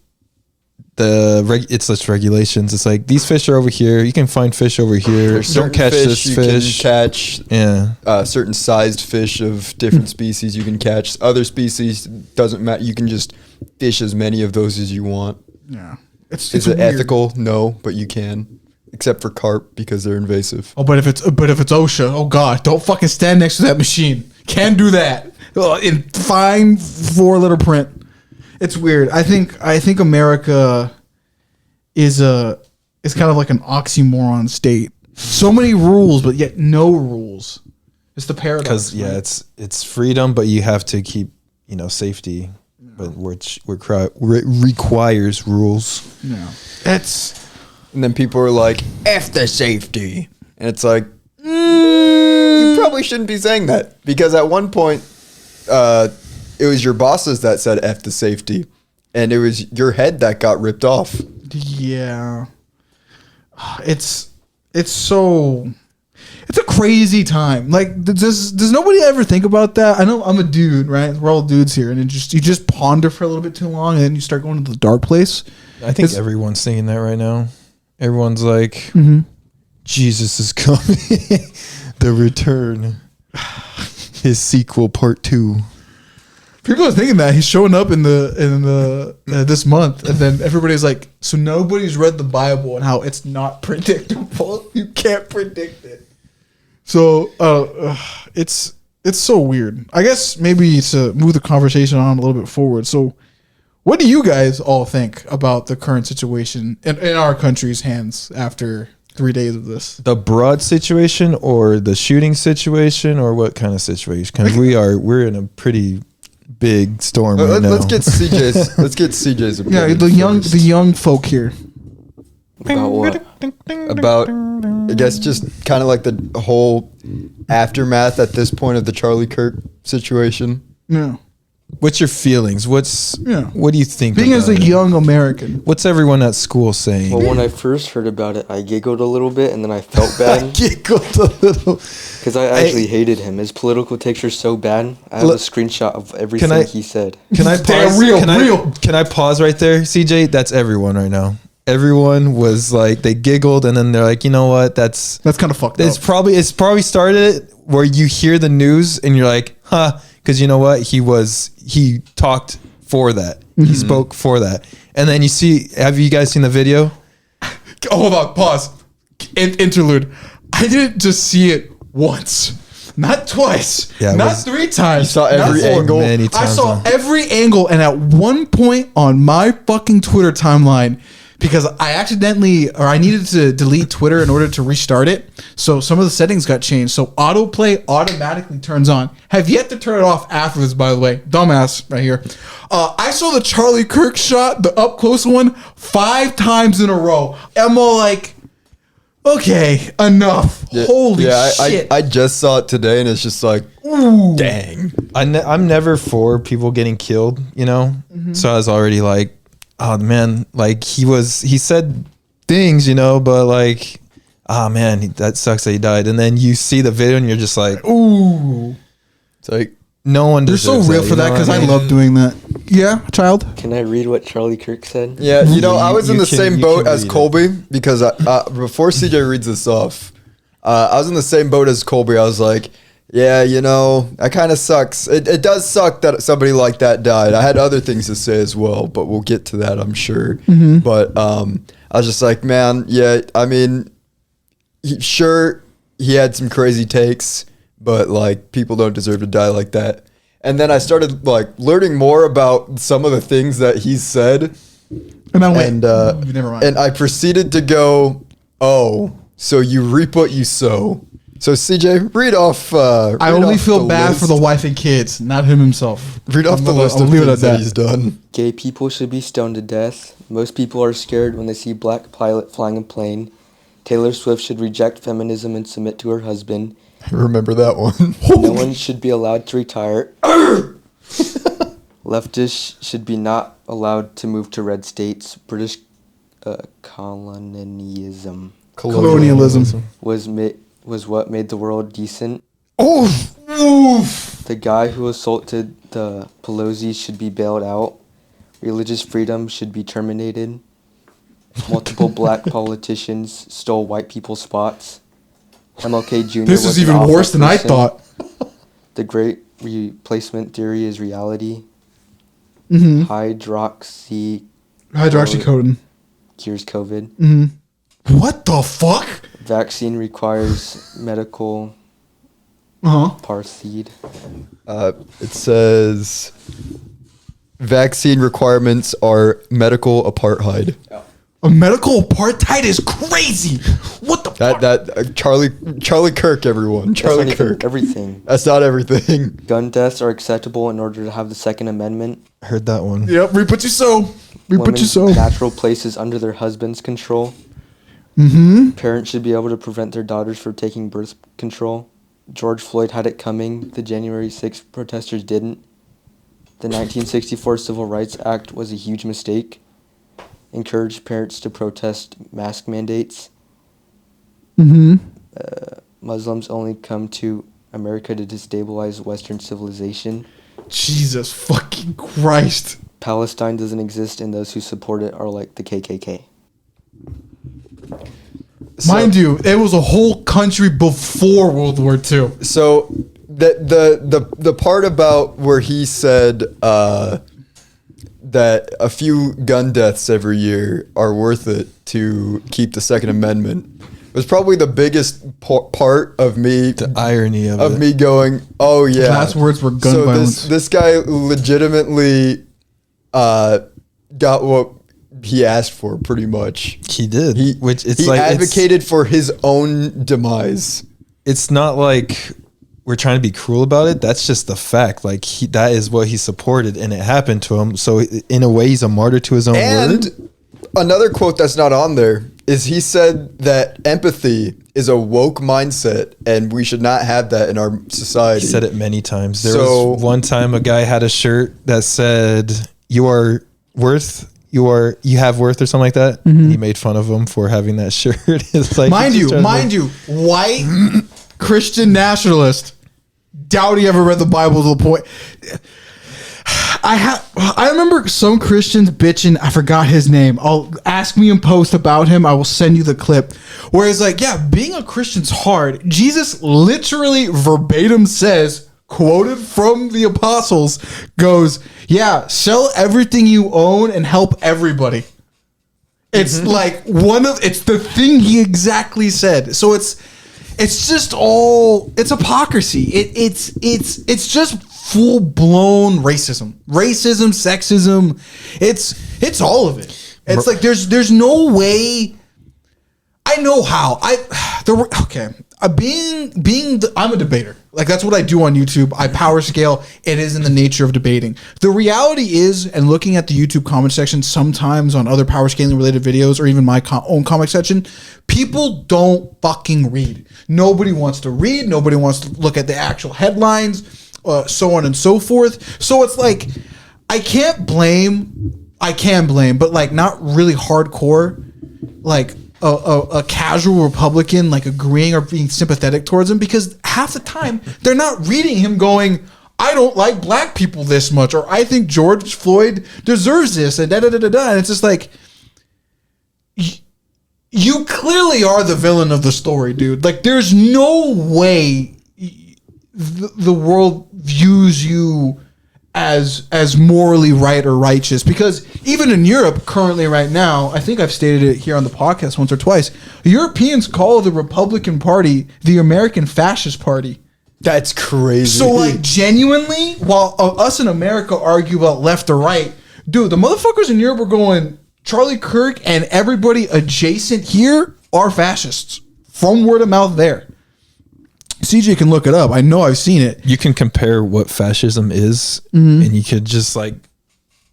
Speaker 3: it's just regulations. It's like, these fish are over here. You can find fish over here.
Speaker 1: There's
Speaker 3: Don't
Speaker 1: certain
Speaker 3: catch
Speaker 1: fish
Speaker 3: this
Speaker 1: you
Speaker 3: fish.
Speaker 1: can catch.
Speaker 3: Yeah.
Speaker 1: Certain sized fish of different species you can catch. Other species doesn't matter. You can just fish as many of those as you want.
Speaker 2: Yeah, it's
Speaker 1: Is it
Speaker 2: weird.
Speaker 1: ethical? No, but you can, except for carp because they're invasive.
Speaker 2: Oh, but if it's OSHA, oh god, don't fucking stand next to that machine. Can't do that. In fine 4-letter print. It's weird. I think America is kind of like an oxymoron state. So many rules, but yet no rules. It's the paradox.
Speaker 3: Because it's freedom, but you have to keep safety, but which requires rules.
Speaker 2: Yeah. That's
Speaker 1: And then people are like, F the safety. And it's like, you probably shouldn't be saying that. Because at one point, it was your bosses that said F the safety. And it was your head that got ripped off.
Speaker 2: yeah. It's a crazy time. Like, does nobody ever think about that? I know I'm a dude, right? We're all dudes here, and you just ponder for a little bit too long, and then you start going to the dark place.
Speaker 3: I think
Speaker 2: It's-
Speaker 3: everyone's thinking that right now. Everyone's like, Jesus is coming. The return. His sequel, part 2.
Speaker 2: People are thinking that he's showing up in the this month, and then everybody's like, so nobody's read the Bible and how it's not predictable. You can't predict it. So it's so weird. I guess maybe to move the conversation on a little bit forward. So, what do you guys all think about the current situation in our country's hands after 3 days of this?
Speaker 3: The broad situation or the shooting situation, or what kind of situation? Because we're in a pretty big storm right now.
Speaker 1: Let's get CJ's
Speaker 2: Yeah,
Speaker 1: opinion
Speaker 2: the
Speaker 1: first.
Speaker 2: young folk here.
Speaker 4: About what?
Speaker 1: About, I guess, just kind of like the whole aftermath at this point of the Charlie Kirk situation.
Speaker 2: Yeah.
Speaker 3: What's your feelings? What do you think?
Speaker 2: Being as a
Speaker 3: about it?
Speaker 2: young American,
Speaker 3: What's everyone at school saying?
Speaker 4: Well, when I first heard about it, I giggled a little bit, and then I felt bad
Speaker 1: Giggled a little.
Speaker 4: because I actually hated him. His political takes are so bad. I have a screenshot of everything he said.
Speaker 3: Can I pause?
Speaker 2: Damn, real.
Speaker 3: Can I pause right there, CJ? That's everyone right now. Everyone was like, they giggled, and then they're like, you know what? That's
Speaker 2: kind of fucked up.
Speaker 3: it's probably started where you hear the news and you're like, huh? Because you know what? He talked for that. He spoke for that. And then you see, have you guys seen the video?
Speaker 2: Oh, hold on, pause. Interlude. I didn't just see it once, not twice, not 3 times.
Speaker 1: You saw every
Speaker 2: not 4.
Speaker 1: angle.
Speaker 3: Many
Speaker 2: I
Speaker 3: times
Speaker 2: saw
Speaker 3: now.
Speaker 2: every angle, and at one point on my fucking Twitter timeline, because I needed to delete Twitter in order to restart it. So some of the settings got changed. So autoplay automatically turns on. Have yet to turn it off after this, by the way. Dumbass right here. I saw the Charlie Kirk shot, the up close one, 5 times in a row. I'm all like, okay, enough. Holy shit.
Speaker 1: I just saw it today, and it's just like, ooh, dang.
Speaker 3: I'm never for people getting killed, you know? So I was already like, oh man, like he said things, you know, but like, oh man, that sucks that he died. And then you see the video and you're just like, ooh.
Speaker 1: It's like,
Speaker 3: no one
Speaker 2: They're so
Speaker 3: deserves
Speaker 2: real for
Speaker 3: you
Speaker 2: that
Speaker 3: know
Speaker 2: because
Speaker 3: what
Speaker 2: I
Speaker 3: mean?
Speaker 2: love doing that. Yeah, child.
Speaker 4: Can I read what Charlie Kirk said?
Speaker 1: yeah, you know, I was in
Speaker 3: you
Speaker 1: the
Speaker 3: can-
Speaker 1: same
Speaker 3: you
Speaker 1: boat
Speaker 3: can
Speaker 1: as
Speaker 3: read it.
Speaker 1: Colby because before CJ reads this off, I was in the same boat as Colby. I was like, yeah, you know, that kind of sucks. It does suck that somebody like that died. I had other things to say as well, but we'll get to that, I'm sure. But I was just like, man, yeah, I mean, sure, he had some crazy takes, but like, people don't deserve to die like that. And then I started like learning more about some of the things that he said.
Speaker 2: And I went,
Speaker 1: And
Speaker 2: never mind.
Speaker 1: and I proceeded to go, oh, so you reap what you sow. So CJ, read off.
Speaker 2: I only feel bad for the wife and kids, not him himself.
Speaker 1: Read off the list
Speaker 2: I'll
Speaker 1: of
Speaker 2: leave it
Speaker 1: things
Speaker 2: at
Speaker 1: that
Speaker 2: that.
Speaker 1: he's done.
Speaker 4: Gay people should be stoned to death. Most people are scared when they see black pilot flying a plane. Taylor Swift should reject feminism and submit to her husband.
Speaker 1: Remember that one.
Speaker 4: No one should be allowed to retire. Leftists should be not allowed to move to red states. British colonialism
Speaker 2: Colonialism.
Speaker 4: was what made the world decent.
Speaker 2: Oof.
Speaker 4: The guy who assaulted the Pelosi's should be bailed out. Religious freedom should be terminated. Multiple black politicians stole white people's spots. MLK Jr.
Speaker 2: This
Speaker 4: was
Speaker 2: is
Speaker 4: an
Speaker 2: even
Speaker 4: awful
Speaker 2: worse than I
Speaker 4: person.
Speaker 2: thought.
Speaker 4: The great replacement theory is reality.
Speaker 2: Mm-hmm. Hydroxycodone.
Speaker 4: Cures COVID.
Speaker 2: Mm-hmm. What the fuck?
Speaker 4: Vaccine requires medical
Speaker 2: Uh-huh.
Speaker 4: parseed.
Speaker 1: It says vaccine requirements are medical apartheid.
Speaker 2: A medical apartheid is crazy. What the fuck?
Speaker 1: Charlie Kirk, everyone. Charlie
Speaker 4: That's not even
Speaker 1: Kirk.
Speaker 4: everything.
Speaker 1: That's not everything.
Speaker 4: Gun deaths are acceptable in order to have the Second Amendment.
Speaker 3: Heard that one.
Speaker 2: Yep, reap what you sow. Reap what you
Speaker 4: Women's
Speaker 2: sow.
Speaker 4: natural places under their husband's control.
Speaker 2: Mm-hmm.
Speaker 4: Parents should be able to prevent their daughters from taking birth control. George Floyd had it coming. The January 6th protesters didn't. The 1964 Civil Rights Act was a huge mistake. Encourage parents to protest mask mandates.
Speaker 2: Mm-hmm.
Speaker 4: Muslims only come to America to destabilize Western civilization.
Speaker 2: Jesus fucking Christ.
Speaker 4: Palestine doesn't exist, and those who support it are like the KKK.
Speaker 2: Mind you, it was a whole country before World War II.
Speaker 1: So the part about where he said that a few gun deaths every year are worth it to keep the Second Amendment was probably the biggest part of me.
Speaker 3: The irony of it.
Speaker 1: Me going, oh yeah.
Speaker 2: Last words were gun violence.
Speaker 1: This guy legitimately got what he asked for, pretty much.
Speaker 3: He did.
Speaker 1: He
Speaker 3: It's
Speaker 1: advocated for his own demise.
Speaker 3: It's not like we're trying to be cruel about it. That's just the fact. Like that is what he supported, and it happened to him. So in a way, he's a martyr to his own
Speaker 1: And
Speaker 3: word.
Speaker 1: another quote that's not on there is he said that empathy is a woke mindset and we should not have that in our society.
Speaker 3: He said it many times. There was one time a guy had a shirt that said, you have worth or something like that.
Speaker 2: Mm-hmm.
Speaker 3: He made fun of him for having that shirt. It's like,
Speaker 2: mind you, white Christian nationalist. Doubt he ever read the Bible to the point. I remember some Christians bitching. I forgot his name. I'll ask me in post about him. I will send you the clip where it's like, yeah, being a Christian's hard. Jesus literally verbatim says, quoted from the apostles, goes, yeah, sell everything you own and help everybody. It's like it's the thing he exactly said. So it's just it's hypocrisy. It's just full blown racism, sexism. It's all of it. It's like there's no way. I know how. I'm a debater. Like that's what I do on YouTube. I power scale. It is in the nature of debating. The reality is, and looking at the YouTube comment section sometimes on other power scaling related videos or even my own comment section, people don't fucking read. Nobody wants to read. Nobody wants to look at the actual headlines, so on and so forth. So it's like, I can blame, but like not really hardcore, like a casual Republican like agreeing or being sympathetic towards him, because half the time they're not reading him going, I don't like black people this much, or I think George Floyd deserves this, and da-da-da-da-da. And it's just like, you clearly are the villain of the story, dude. Like, there's no way the world views you as morally right or righteous, because even in Europe currently right now, I think I've stated it here on the podcast once or twice, Europeans call the Republican Party the American Fascist Party.
Speaker 1: That's crazy.
Speaker 2: So like genuinely, while us in America argue about left or right, dude, the motherfuckers in Europe are going, Charlie Kirk and everybody adjacent here are fascists. From word of mouth there. CJ can look it up. I know I've seen it.
Speaker 3: You can compare what fascism is, and you could just like,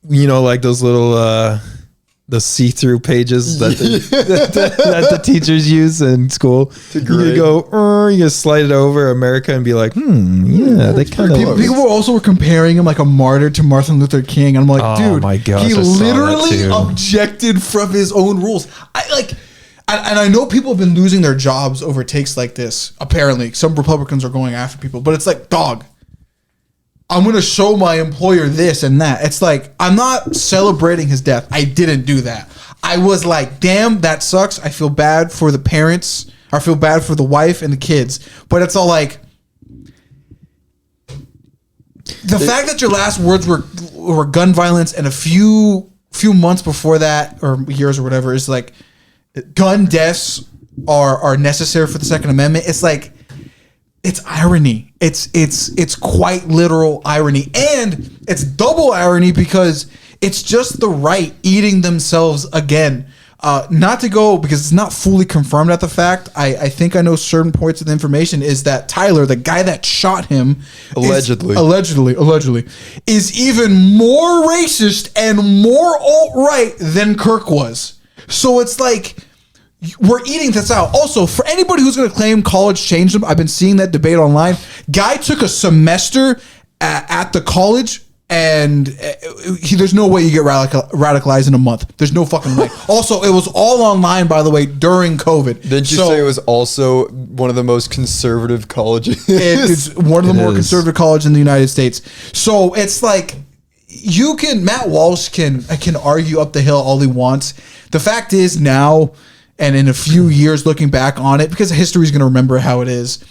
Speaker 3: like those little the see-through pages that the teachers use in school. You could go, you just slide it over America and be like, yeah, they kind of.
Speaker 2: People also were comparing him like a martyr to Martin Luther King, and I'm like, dude,
Speaker 3: my gosh,
Speaker 2: he literally objected from his own rules. And I know people have been losing their jobs over takes like this. Apparently, some Republicans are going after people, but it's like, dog, I'm going to show my employer this and that. It's like, I'm not celebrating his death. I didn't do that. I was like, damn, that sucks. I feel bad for the parents. I feel bad for the wife and the kids. But it's all like, the fact that your last words were gun violence, and a few months before that, or years or whatever, is like, gun deaths are necessary for the Second Amendment. It's like, it's irony. It's quite literal irony, and it's double irony because it's just the right eating themselves again. Not to go, because it's not fully confirmed at the fact. I think I know certain points of the information is that Tyler, the guy that shot him, allegedly, is even more racist and more alt-right than Kirk was. So it's like, we're eating this out. Also, for anybody who's going to claim college changed them, I've been seeing that debate online. Guy took a semester at the college, and there's no way you get radicalized in a month. There's no fucking way. Also, it was all online, by the way, during COVID.
Speaker 1: Didn't you say it was also one of the most conservative colleges?
Speaker 2: It's one of the more conservative colleges in the United States. So it's like, Matt Walsh can argue up the hill all he wants. The fact is now, and in a few years looking back on it, because history is going to remember how it is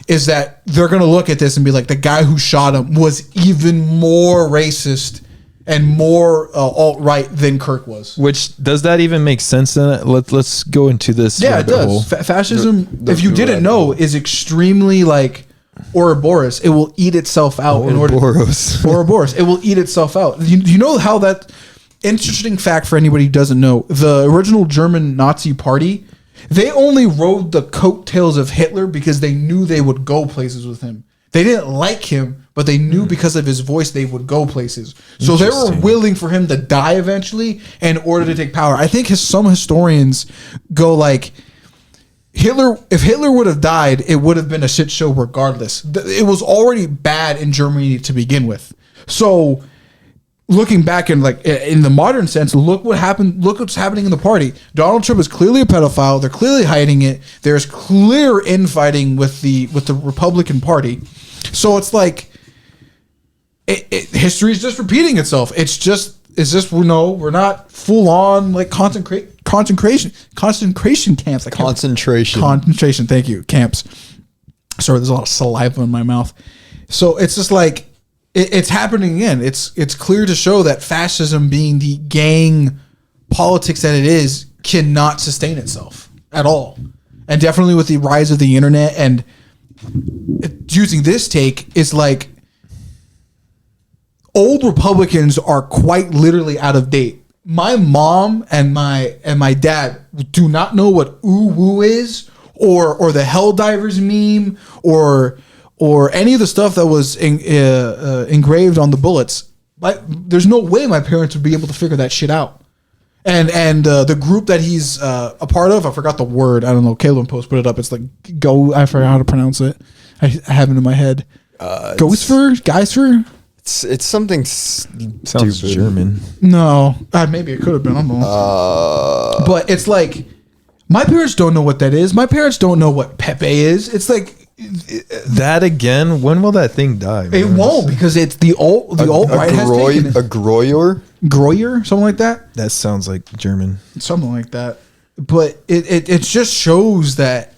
Speaker 2: that they're going to look at this and be like, the guy who shot him was even more racist and more alt-right than Kirk was.
Speaker 3: Which, does that even make sense then? Let's go into this.
Speaker 2: Yeah, it does. Fascism, if you didn't know, is extremely like Ouroboros. It will eat itself out. Ouroboros. It will eat itself out. You know how that... Interesting fact for anybody who doesn't know, the original German Nazi party, they only rode the coattails of Hitler because they knew they would go places with him. They didn't like him, but they knew because of his voice they would go places. So they were willing for him to die eventually in order to take power. I think some historians go like, if Hitler would have died, it would have been a shit show regardless. It was already bad in Germany to begin with. So looking back in the modern sense, look what happened. Look what's happening in the party. Donald Trump is clearly a pedophile. They're clearly hiding it. There's clear infighting with the Republican Party. So it's like history is just repeating itself. It's just we're not full on like concentration camps. Concentration. Thank you. Camps. Sorry, there's a lot of saliva in my mouth. So it's just like it's happening again. It's clear to show that fascism, being the gang politics that it is, cannot sustain itself at all. And definitely with the rise of the internet and using this take is like old Republicans are quite literally out of date. My mom and my dad do not know what ooh woo is or the Helldivers meme or any of the stuff that was engraved on the bullets. There's no way my parents would be able to figure that shit out. And the group that he's a part of, I forgot the word. I don't know. Caleb Post put it up. It's like I forgot how to pronounce it. I have it in my head. Geisfer?
Speaker 1: It's something
Speaker 3: Sounds
Speaker 1: stupid.
Speaker 3: German.
Speaker 2: No, maybe it could have been. I don't know. But it's like my parents don't know what that is. My parents don't know what Pepe is. It's like
Speaker 3: That again. When will that thing die?
Speaker 2: it
Speaker 3: man?
Speaker 2: won't because it's the alt right has taken it.
Speaker 1: A groyer?
Speaker 2: Groyer, something like that.
Speaker 3: That sounds like German.
Speaker 2: Something like that. But it just shows that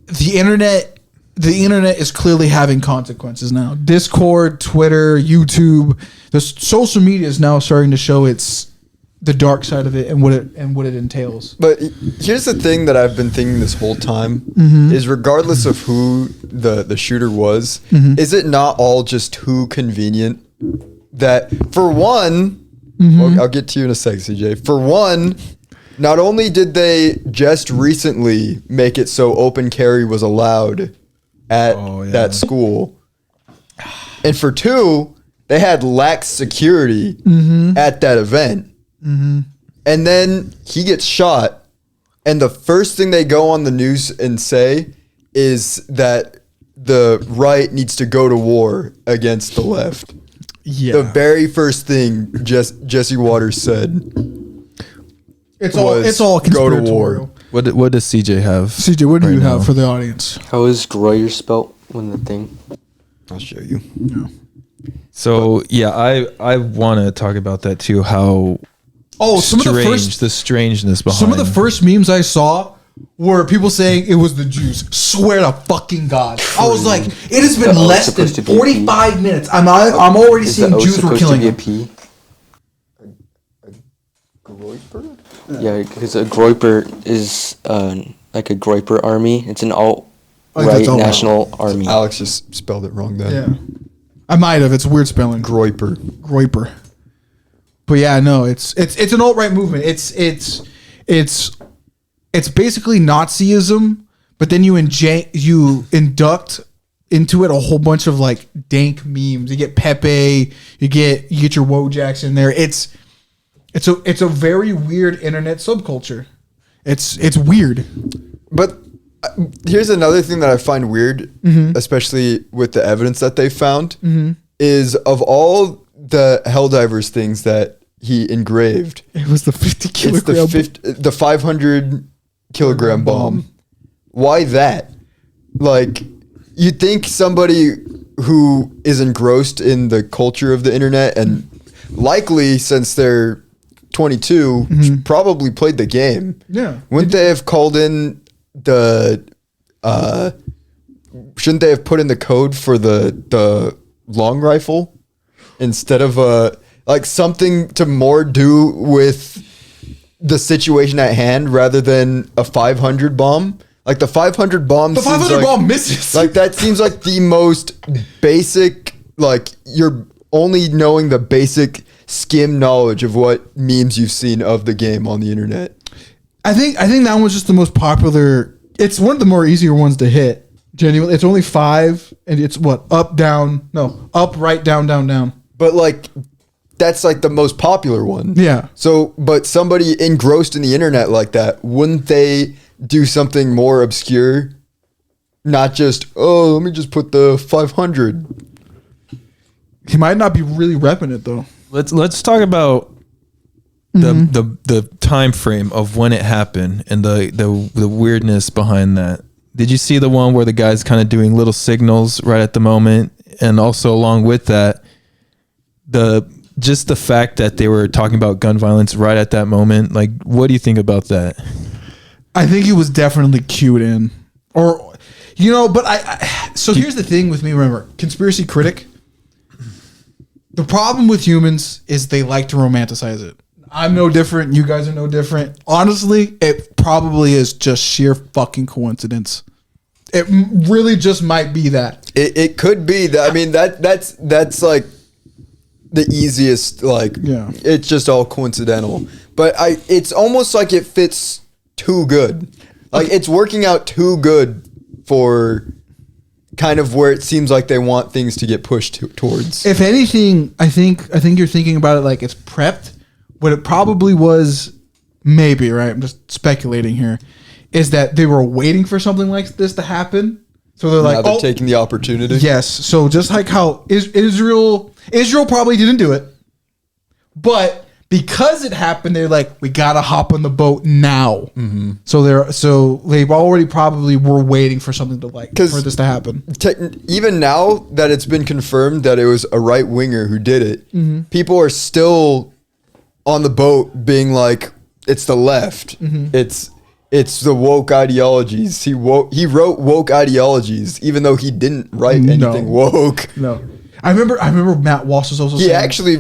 Speaker 2: the internet is clearly having consequences now. Discord, Twitter, YouTube, the social media is now starting to show the dark side of it and what it entails.
Speaker 1: But here's the thing that I've been thinking this whole time is regardless of who the shooter was, is it not all just too convenient that for one, well, I'll get to you in a sec, CJ. For one, not only did they just recently make it so open carry was allowed at that school, and for two, they had lax security at that event. And then he gets shot, and the first thing they go on the news and say is that the right needs to go to war against the left.
Speaker 2: Yeah.
Speaker 1: The very first thing Jesse Waters said
Speaker 2: It's
Speaker 1: was
Speaker 2: all
Speaker 1: go to
Speaker 2: conspiratorial.
Speaker 1: war.
Speaker 3: What does CJ have?
Speaker 2: CJ, what do
Speaker 3: right
Speaker 2: you
Speaker 3: now?
Speaker 2: have for the audience?
Speaker 4: How is Groyer spelt when the thing?
Speaker 1: I'll show you.
Speaker 3: So yeah, I want to talk about that too. How the strangeness behind
Speaker 2: some of the first memes I saw were people saying it was the Jews. Swear to fucking God. I was like, it has been less than 45 minutes. I'm already seeing Jews were killing him.
Speaker 1: Groiper?
Speaker 4: Yeah, because a Groiper is like a Groiper army. It's an alt-right
Speaker 2: that's all
Speaker 4: national army.
Speaker 1: Alex just spelled it wrong then.
Speaker 2: Yeah. I might have. It's weird spelling. Groiper. But yeah, no, it's an alt-right movement. It's basically Nazism, but then you induct into it a whole bunch of like dank memes. You get Pepe, you get your Wojaks in there. It's a very weird internet subculture. It's weird.
Speaker 1: But here's another thing that I find weird, especially with the evidence that they found, is of all the Helldivers things that he engraved,
Speaker 2: It was the 50 kilogram.
Speaker 1: the 500 kilogram bomb. Why that? Like, you'd think somebody who is engrossed in the culture of the internet and likely since they're 22 probably played the game.
Speaker 2: Yeah.
Speaker 1: Wouldn't they have called in the shouldn't they have put in the code for the long rifle instead of like something to more do with the situation at hand rather than a 500 bomb? Like the 500 bomb.
Speaker 2: The 500 bomb misses.
Speaker 1: Like that seems like the most basic. Like you're only knowing the basic skim knowledge of what memes you've seen of the game on the internet.
Speaker 2: I think that one was just the most popular. It's one of the more easier ones to hit. Genuinely, it's only 5, and it's what? Up, down. No, up, right, down, down, down.
Speaker 1: But like, that's like the most popular one.
Speaker 2: Yeah.
Speaker 1: So, but somebody engrossed in the internet like that, wouldn't they do something more obscure? Not just, oh, let me just put the 500.
Speaker 2: He might not be really repping it though.
Speaker 3: Let's talk about the time frame of when it happened and the weirdness behind that. Did you see the one where the guy's kind of doing little signals right at the moment, and also along with that, just the fact that they were talking about gun violence right at that moment? Like, what do you think about that?
Speaker 2: I think he was definitely cued in, or but so here's the thing with me. Remember, conspiracy critic. The problem with humans is they like to romanticize it. I'm no different. You guys are no different. Honestly, it probably is just sheer fucking coincidence. It really just might be that.
Speaker 1: It could be that. I mean, that's like the easiest. Like,
Speaker 2: Yeah.
Speaker 1: It's just all coincidental. But it's almost like it fits too good. Like it's working out too good for kind of where it seems like they want things to get pushed towards.
Speaker 2: If anything, I think you're thinking about it like it's prepped. What it probably was, maybe, right? I'm just speculating here, is that they were waiting for something like this to happen. So they're
Speaker 1: Now
Speaker 2: like,
Speaker 1: they're taking the opportunity.
Speaker 2: yes. So just like how Israel probably didn't do it, but because it happened, they're like, we gotta hop on the boat now. Mm-hmm. So they've already probably were waiting for something to for this to happen.
Speaker 1: Even now that it's been confirmed that it was a right winger who did it, people are still on the boat being like, it's the left. It's the woke ideologies. He wrote woke ideologies, even though he didn't write anything woke.
Speaker 2: No, I remember Matt Walsh was also saying,
Speaker 1: actually,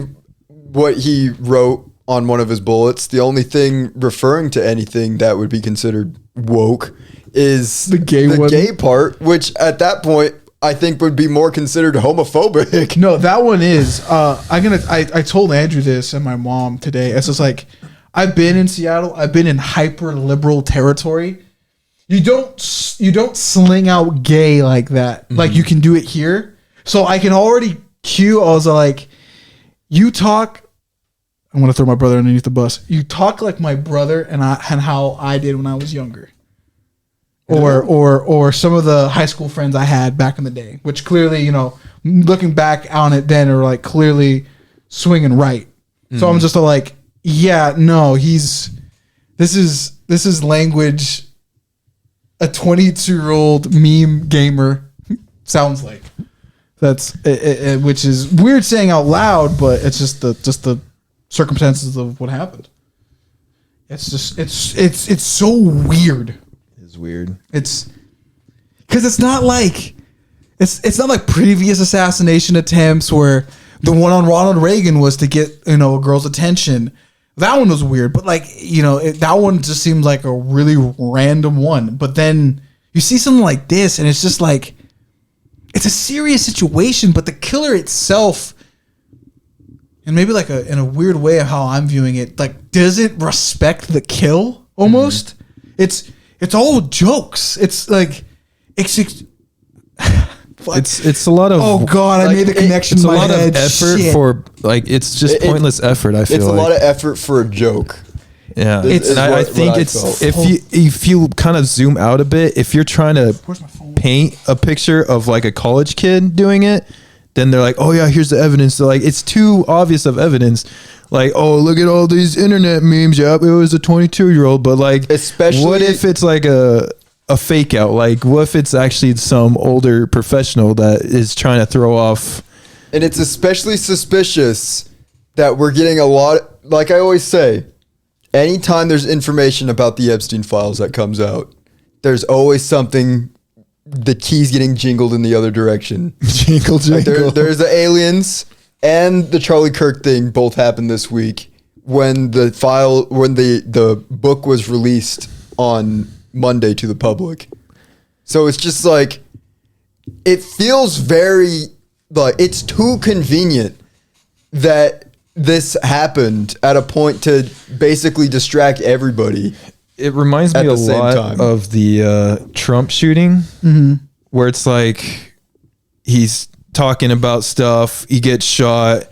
Speaker 1: what he wrote on one of his bullets, the only thing referring to anything that would be considered woke is
Speaker 2: the gay
Speaker 1: part, which at that point I think would be more considered homophobic.
Speaker 2: No, that one is. I told Andrew this and my mom today. It's just like, I've been in Seattle. I've been in hyper liberal territory. You don't sling out gay like that. Like you can do it here. So I can already cue. I was like, you talk. I'm gonna throw my brother underneath the bus. You talk like my brother and how I did when I was younger. Or some of the high school friends I had back in the day, which clearly, looking back on it then are like clearly swinging right. So I'm just like, yeah, no, this is language a 22-year-old meme gamer sounds like. That's which is weird saying out loud, but it's just the circumstances of what happened. It's just it's so weird.
Speaker 3: It's weird.
Speaker 2: It's because it's not like previous assassination attempts where the one on Ronald Reagan was to get a girl's attention. That one was weird, but that one just seemed like a really random one. But then you see something like this, and it's just like it's a serious situation, but the killer itself, and maybe like in a weird way of how I'm viewing it, like doesn't respect the kill almost. It's all jokes. It's like it's
Speaker 3: a lot of,
Speaker 2: oh god, I made the connection.
Speaker 3: It's
Speaker 2: in
Speaker 3: a
Speaker 2: my
Speaker 3: lot
Speaker 2: head.
Speaker 3: of effort
Speaker 2: Shit.
Speaker 3: for it's just pointless effort. I feel
Speaker 1: it's a lot of effort for a joke.
Speaker 3: Yeah,
Speaker 1: It's
Speaker 3: I
Speaker 1: what
Speaker 3: think
Speaker 1: I
Speaker 3: it's
Speaker 1: felt.
Speaker 3: if you kind of zoom out a bit, if you're trying to
Speaker 2: Where's my phone?
Speaker 3: paint a picture of like a college kid doing it, then they're like, oh yeah, here's the evidence. They're like, it's too obvious of evidence. Like, oh, look at all these internet memes. Yep, it was a 22-year-old. But like,
Speaker 1: Especially-
Speaker 3: what if it's like a fake out? Like, what if it's actually some older professional that is trying to throw off?
Speaker 1: And it's especially suspicious that we're getting a lot, like I always say, anytime there's information about the Epstein files that comes out, there's always something, the key's getting jingled in the other direction.
Speaker 3: Jingle,
Speaker 1: Like there's the aliens and the Charlie Kirk thing both happened this week when the book was released on Monday to the public. So it's just like, it feels very, like, it's too convenient that this happened at a point to basically distract everybody.
Speaker 3: It reminds
Speaker 1: At
Speaker 3: me a
Speaker 1: the same
Speaker 3: lot
Speaker 1: time.
Speaker 3: of the Trump shooting, where it's like he's talking about stuff, he gets shot,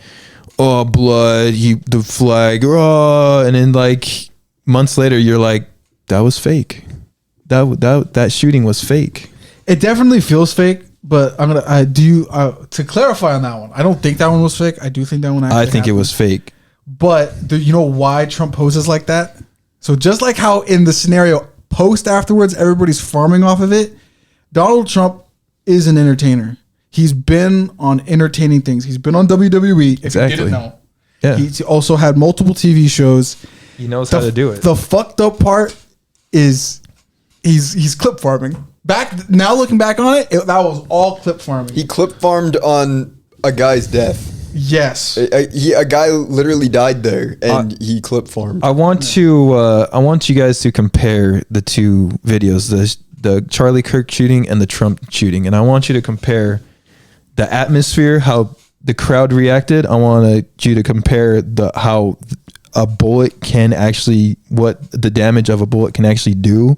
Speaker 3: oh blood, the flag, oh, and then like months later you're like, that was fake. That shooting was fake.
Speaker 2: It definitely feels fake, but to clarify on that one, I don't think that one was fake. I do think that one actually
Speaker 3: I think
Speaker 2: happened.
Speaker 3: it was fake.
Speaker 2: But you know why Trump poses like that? So just like how in the scenario post afterwards, everybody's farming off of it, Donald Trump is an entertainer. He's been on entertaining things. He's been on WWE, if you didn't know.
Speaker 3: Yeah.
Speaker 2: He's also had multiple TV shows.
Speaker 3: He knows how to do it.
Speaker 2: The fucked up part is he's clip farming. Now looking back on it, that was all clip farming.
Speaker 1: He clip farmed on a guy's death.
Speaker 2: Yes.
Speaker 1: A guy literally died there, and he clip farmed.
Speaker 3: I want you guys to compare the two videos, the Charlie Kirk shooting and the Trump shooting, and I want you to compare the atmosphere, how the crowd reacted. I want you to compare how a bullet can actually, what the damage of a bullet can actually do,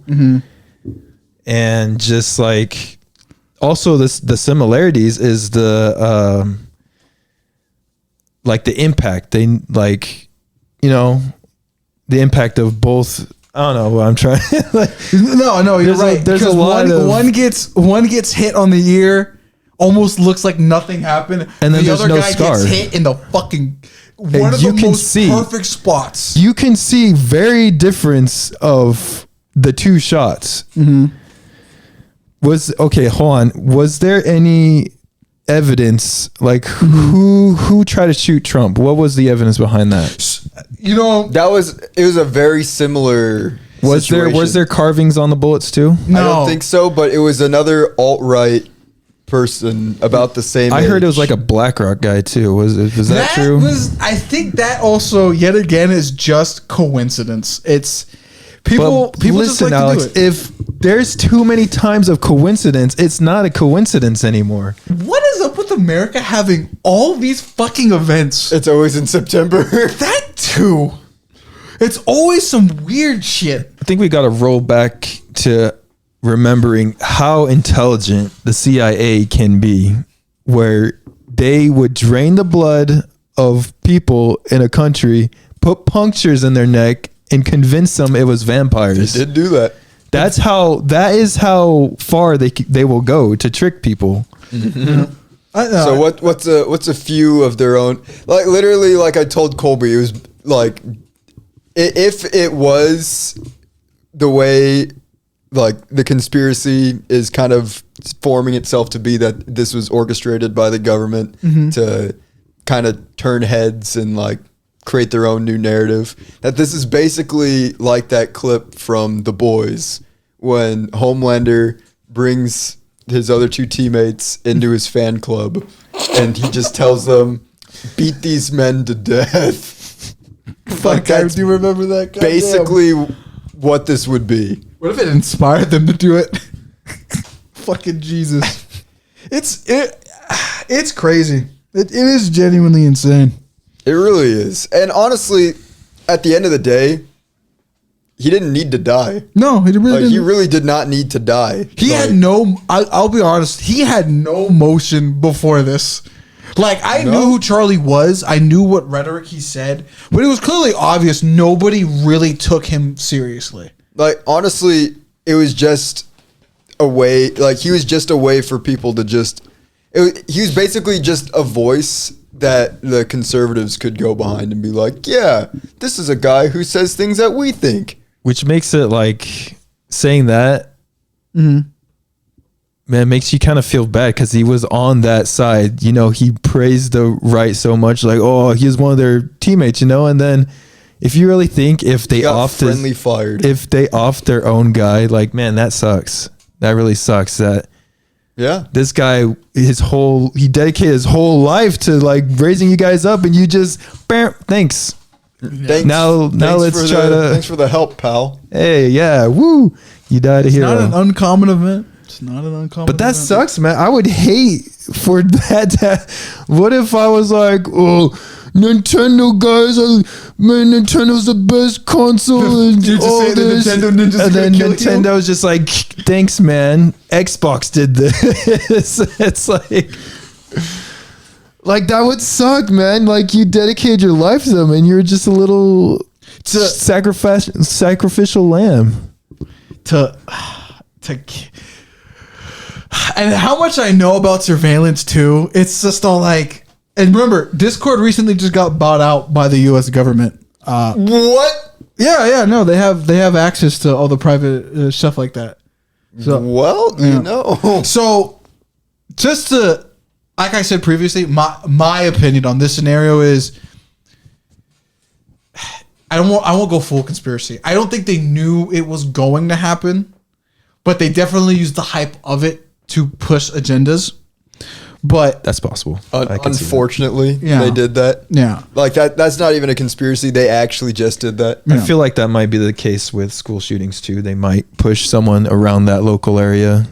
Speaker 3: and just like also the similarities is the like the impact. They like, you know, the impact of both. I don't know what I'm trying. Like,
Speaker 2: no, you're right.
Speaker 3: There's a lot of
Speaker 2: one gets hit on the ear, almost looks like nothing happened,
Speaker 3: and then
Speaker 2: the
Speaker 3: there's
Speaker 2: other
Speaker 3: no
Speaker 2: guy
Speaker 3: scar.
Speaker 2: gets hit in the fucking one of
Speaker 3: you
Speaker 2: the
Speaker 3: can
Speaker 2: most
Speaker 3: see-
Speaker 2: perfect spots.
Speaker 3: You can see very difference of the two shots. Hold on. Was there any evidence, like who tried to shoot Trump? What was the evidence behind that?
Speaker 2: You know,
Speaker 1: It was a very similar
Speaker 3: Was
Speaker 1: situation.
Speaker 3: there carvings on the bullets too?
Speaker 2: no.
Speaker 1: I don't think so, but it was another alt-right person about the same
Speaker 3: I heard
Speaker 1: age.
Speaker 3: it was like a BlackRock guy too. Was that true?
Speaker 2: I think that also yet again is just coincidence. It's people just
Speaker 3: listen,
Speaker 2: like
Speaker 3: Alex,
Speaker 2: to do it.
Speaker 3: if there's too many times of coincidence, it's not a coincidence anymore.
Speaker 2: What is up with America having all these fucking events?
Speaker 1: It's always in September.
Speaker 2: That too. It's always some weird shit.
Speaker 3: I think we got to roll back to remembering how intelligent the CIA can be, where they would drain the blood of people in a country, put punctures in their neck, and convince them it was vampires.
Speaker 1: They did do that.
Speaker 3: That is how far they will go to trick people.
Speaker 1: So what's a few of their own, like literally, like I told Colby, it was like if it was the way like the conspiracy is kind of forming itself to be, that this was orchestrated by the government to kind of turn heads and like create their own new narrative, that this is basically like that clip from The Boys when Homelander brings his other two teammates into his fan club and he just tells them, beat these men to death.
Speaker 2: Fuck, I do remember that. Goddamn.
Speaker 1: Basically what this would be.
Speaker 2: What if it inspired them to do it? Fucking Jesus. It's crazy. It is genuinely insane.
Speaker 1: It really is. And honestly, at the end of the day, he didn't need to die.
Speaker 2: No, he really
Speaker 1: Like,
Speaker 2: didn't.
Speaker 1: he really did not need to die.
Speaker 2: He had no. I'll be honest. He had no motion before this. Like I knew who Charlie was. I knew what rhetoric he said, but it was clearly obvious nobody really took him seriously.
Speaker 1: Like, honestly, it was just a way. Like, he was just a way for people to just. He was basically just a voice that the conservatives could go behind and be like, yeah, this is a guy who says things that we think.
Speaker 3: Which makes it like saying that, man, makes you kind of feel bad because he was on that side. You know, he praised the right so much, like, oh, he's one of their teammates, you know. And then if you really think if they
Speaker 1: fired,
Speaker 3: if they off their own guy, like, man, that sucks. That really sucks. That this guy, he dedicated his whole life to like raising you guys up, and you just thanks. Now let's try to.
Speaker 1: Thanks for the help, pal.
Speaker 3: Hey, yeah, woo! You died a hero.
Speaker 2: Not an uncommon event. It's not an uncommon.
Speaker 3: But that
Speaker 2: event.
Speaker 3: sucks, man. I would hate for that. What if I was like, oh, Nintendo guys, man, Nintendo's the best console and
Speaker 2: You just
Speaker 3: all
Speaker 2: say the
Speaker 3: this.
Speaker 2: Nintendo Ninja's
Speaker 3: And then
Speaker 2: gonna kill you?
Speaker 3: Nintendo's just like, thanks, man. Xbox did this. It's like that would suck, man. Like you dedicated your life to them, and you're just a little sacrificial lamb.
Speaker 2: to and how much I know about surveillance too, it's just all like, and remember, Discord recently just got bought out by the US government.
Speaker 1: What?
Speaker 2: No, they have access to all the private stuff like that. So
Speaker 1: Well,
Speaker 2: Yeah.
Speaker 1: you know.
Speaker 2: So, just to, like I said previously, my opinion on this scenario is, I won't go full conspiracy. I don't think they knew it was going to happen, but they definitely used the hype of it to push agendas. But
Speaker 3: That's possible. I can see that.
Speaker 1: Unfortunately,
Speaker 2: Yeah.
Speaker 1: they did that.
Speaker 2: yeah,
Speaker 1: Like that's not even a conspiracy. They actually just did that.
Speaker 3: I feel like that might be the case with school shootings too. They might push someone around that local area.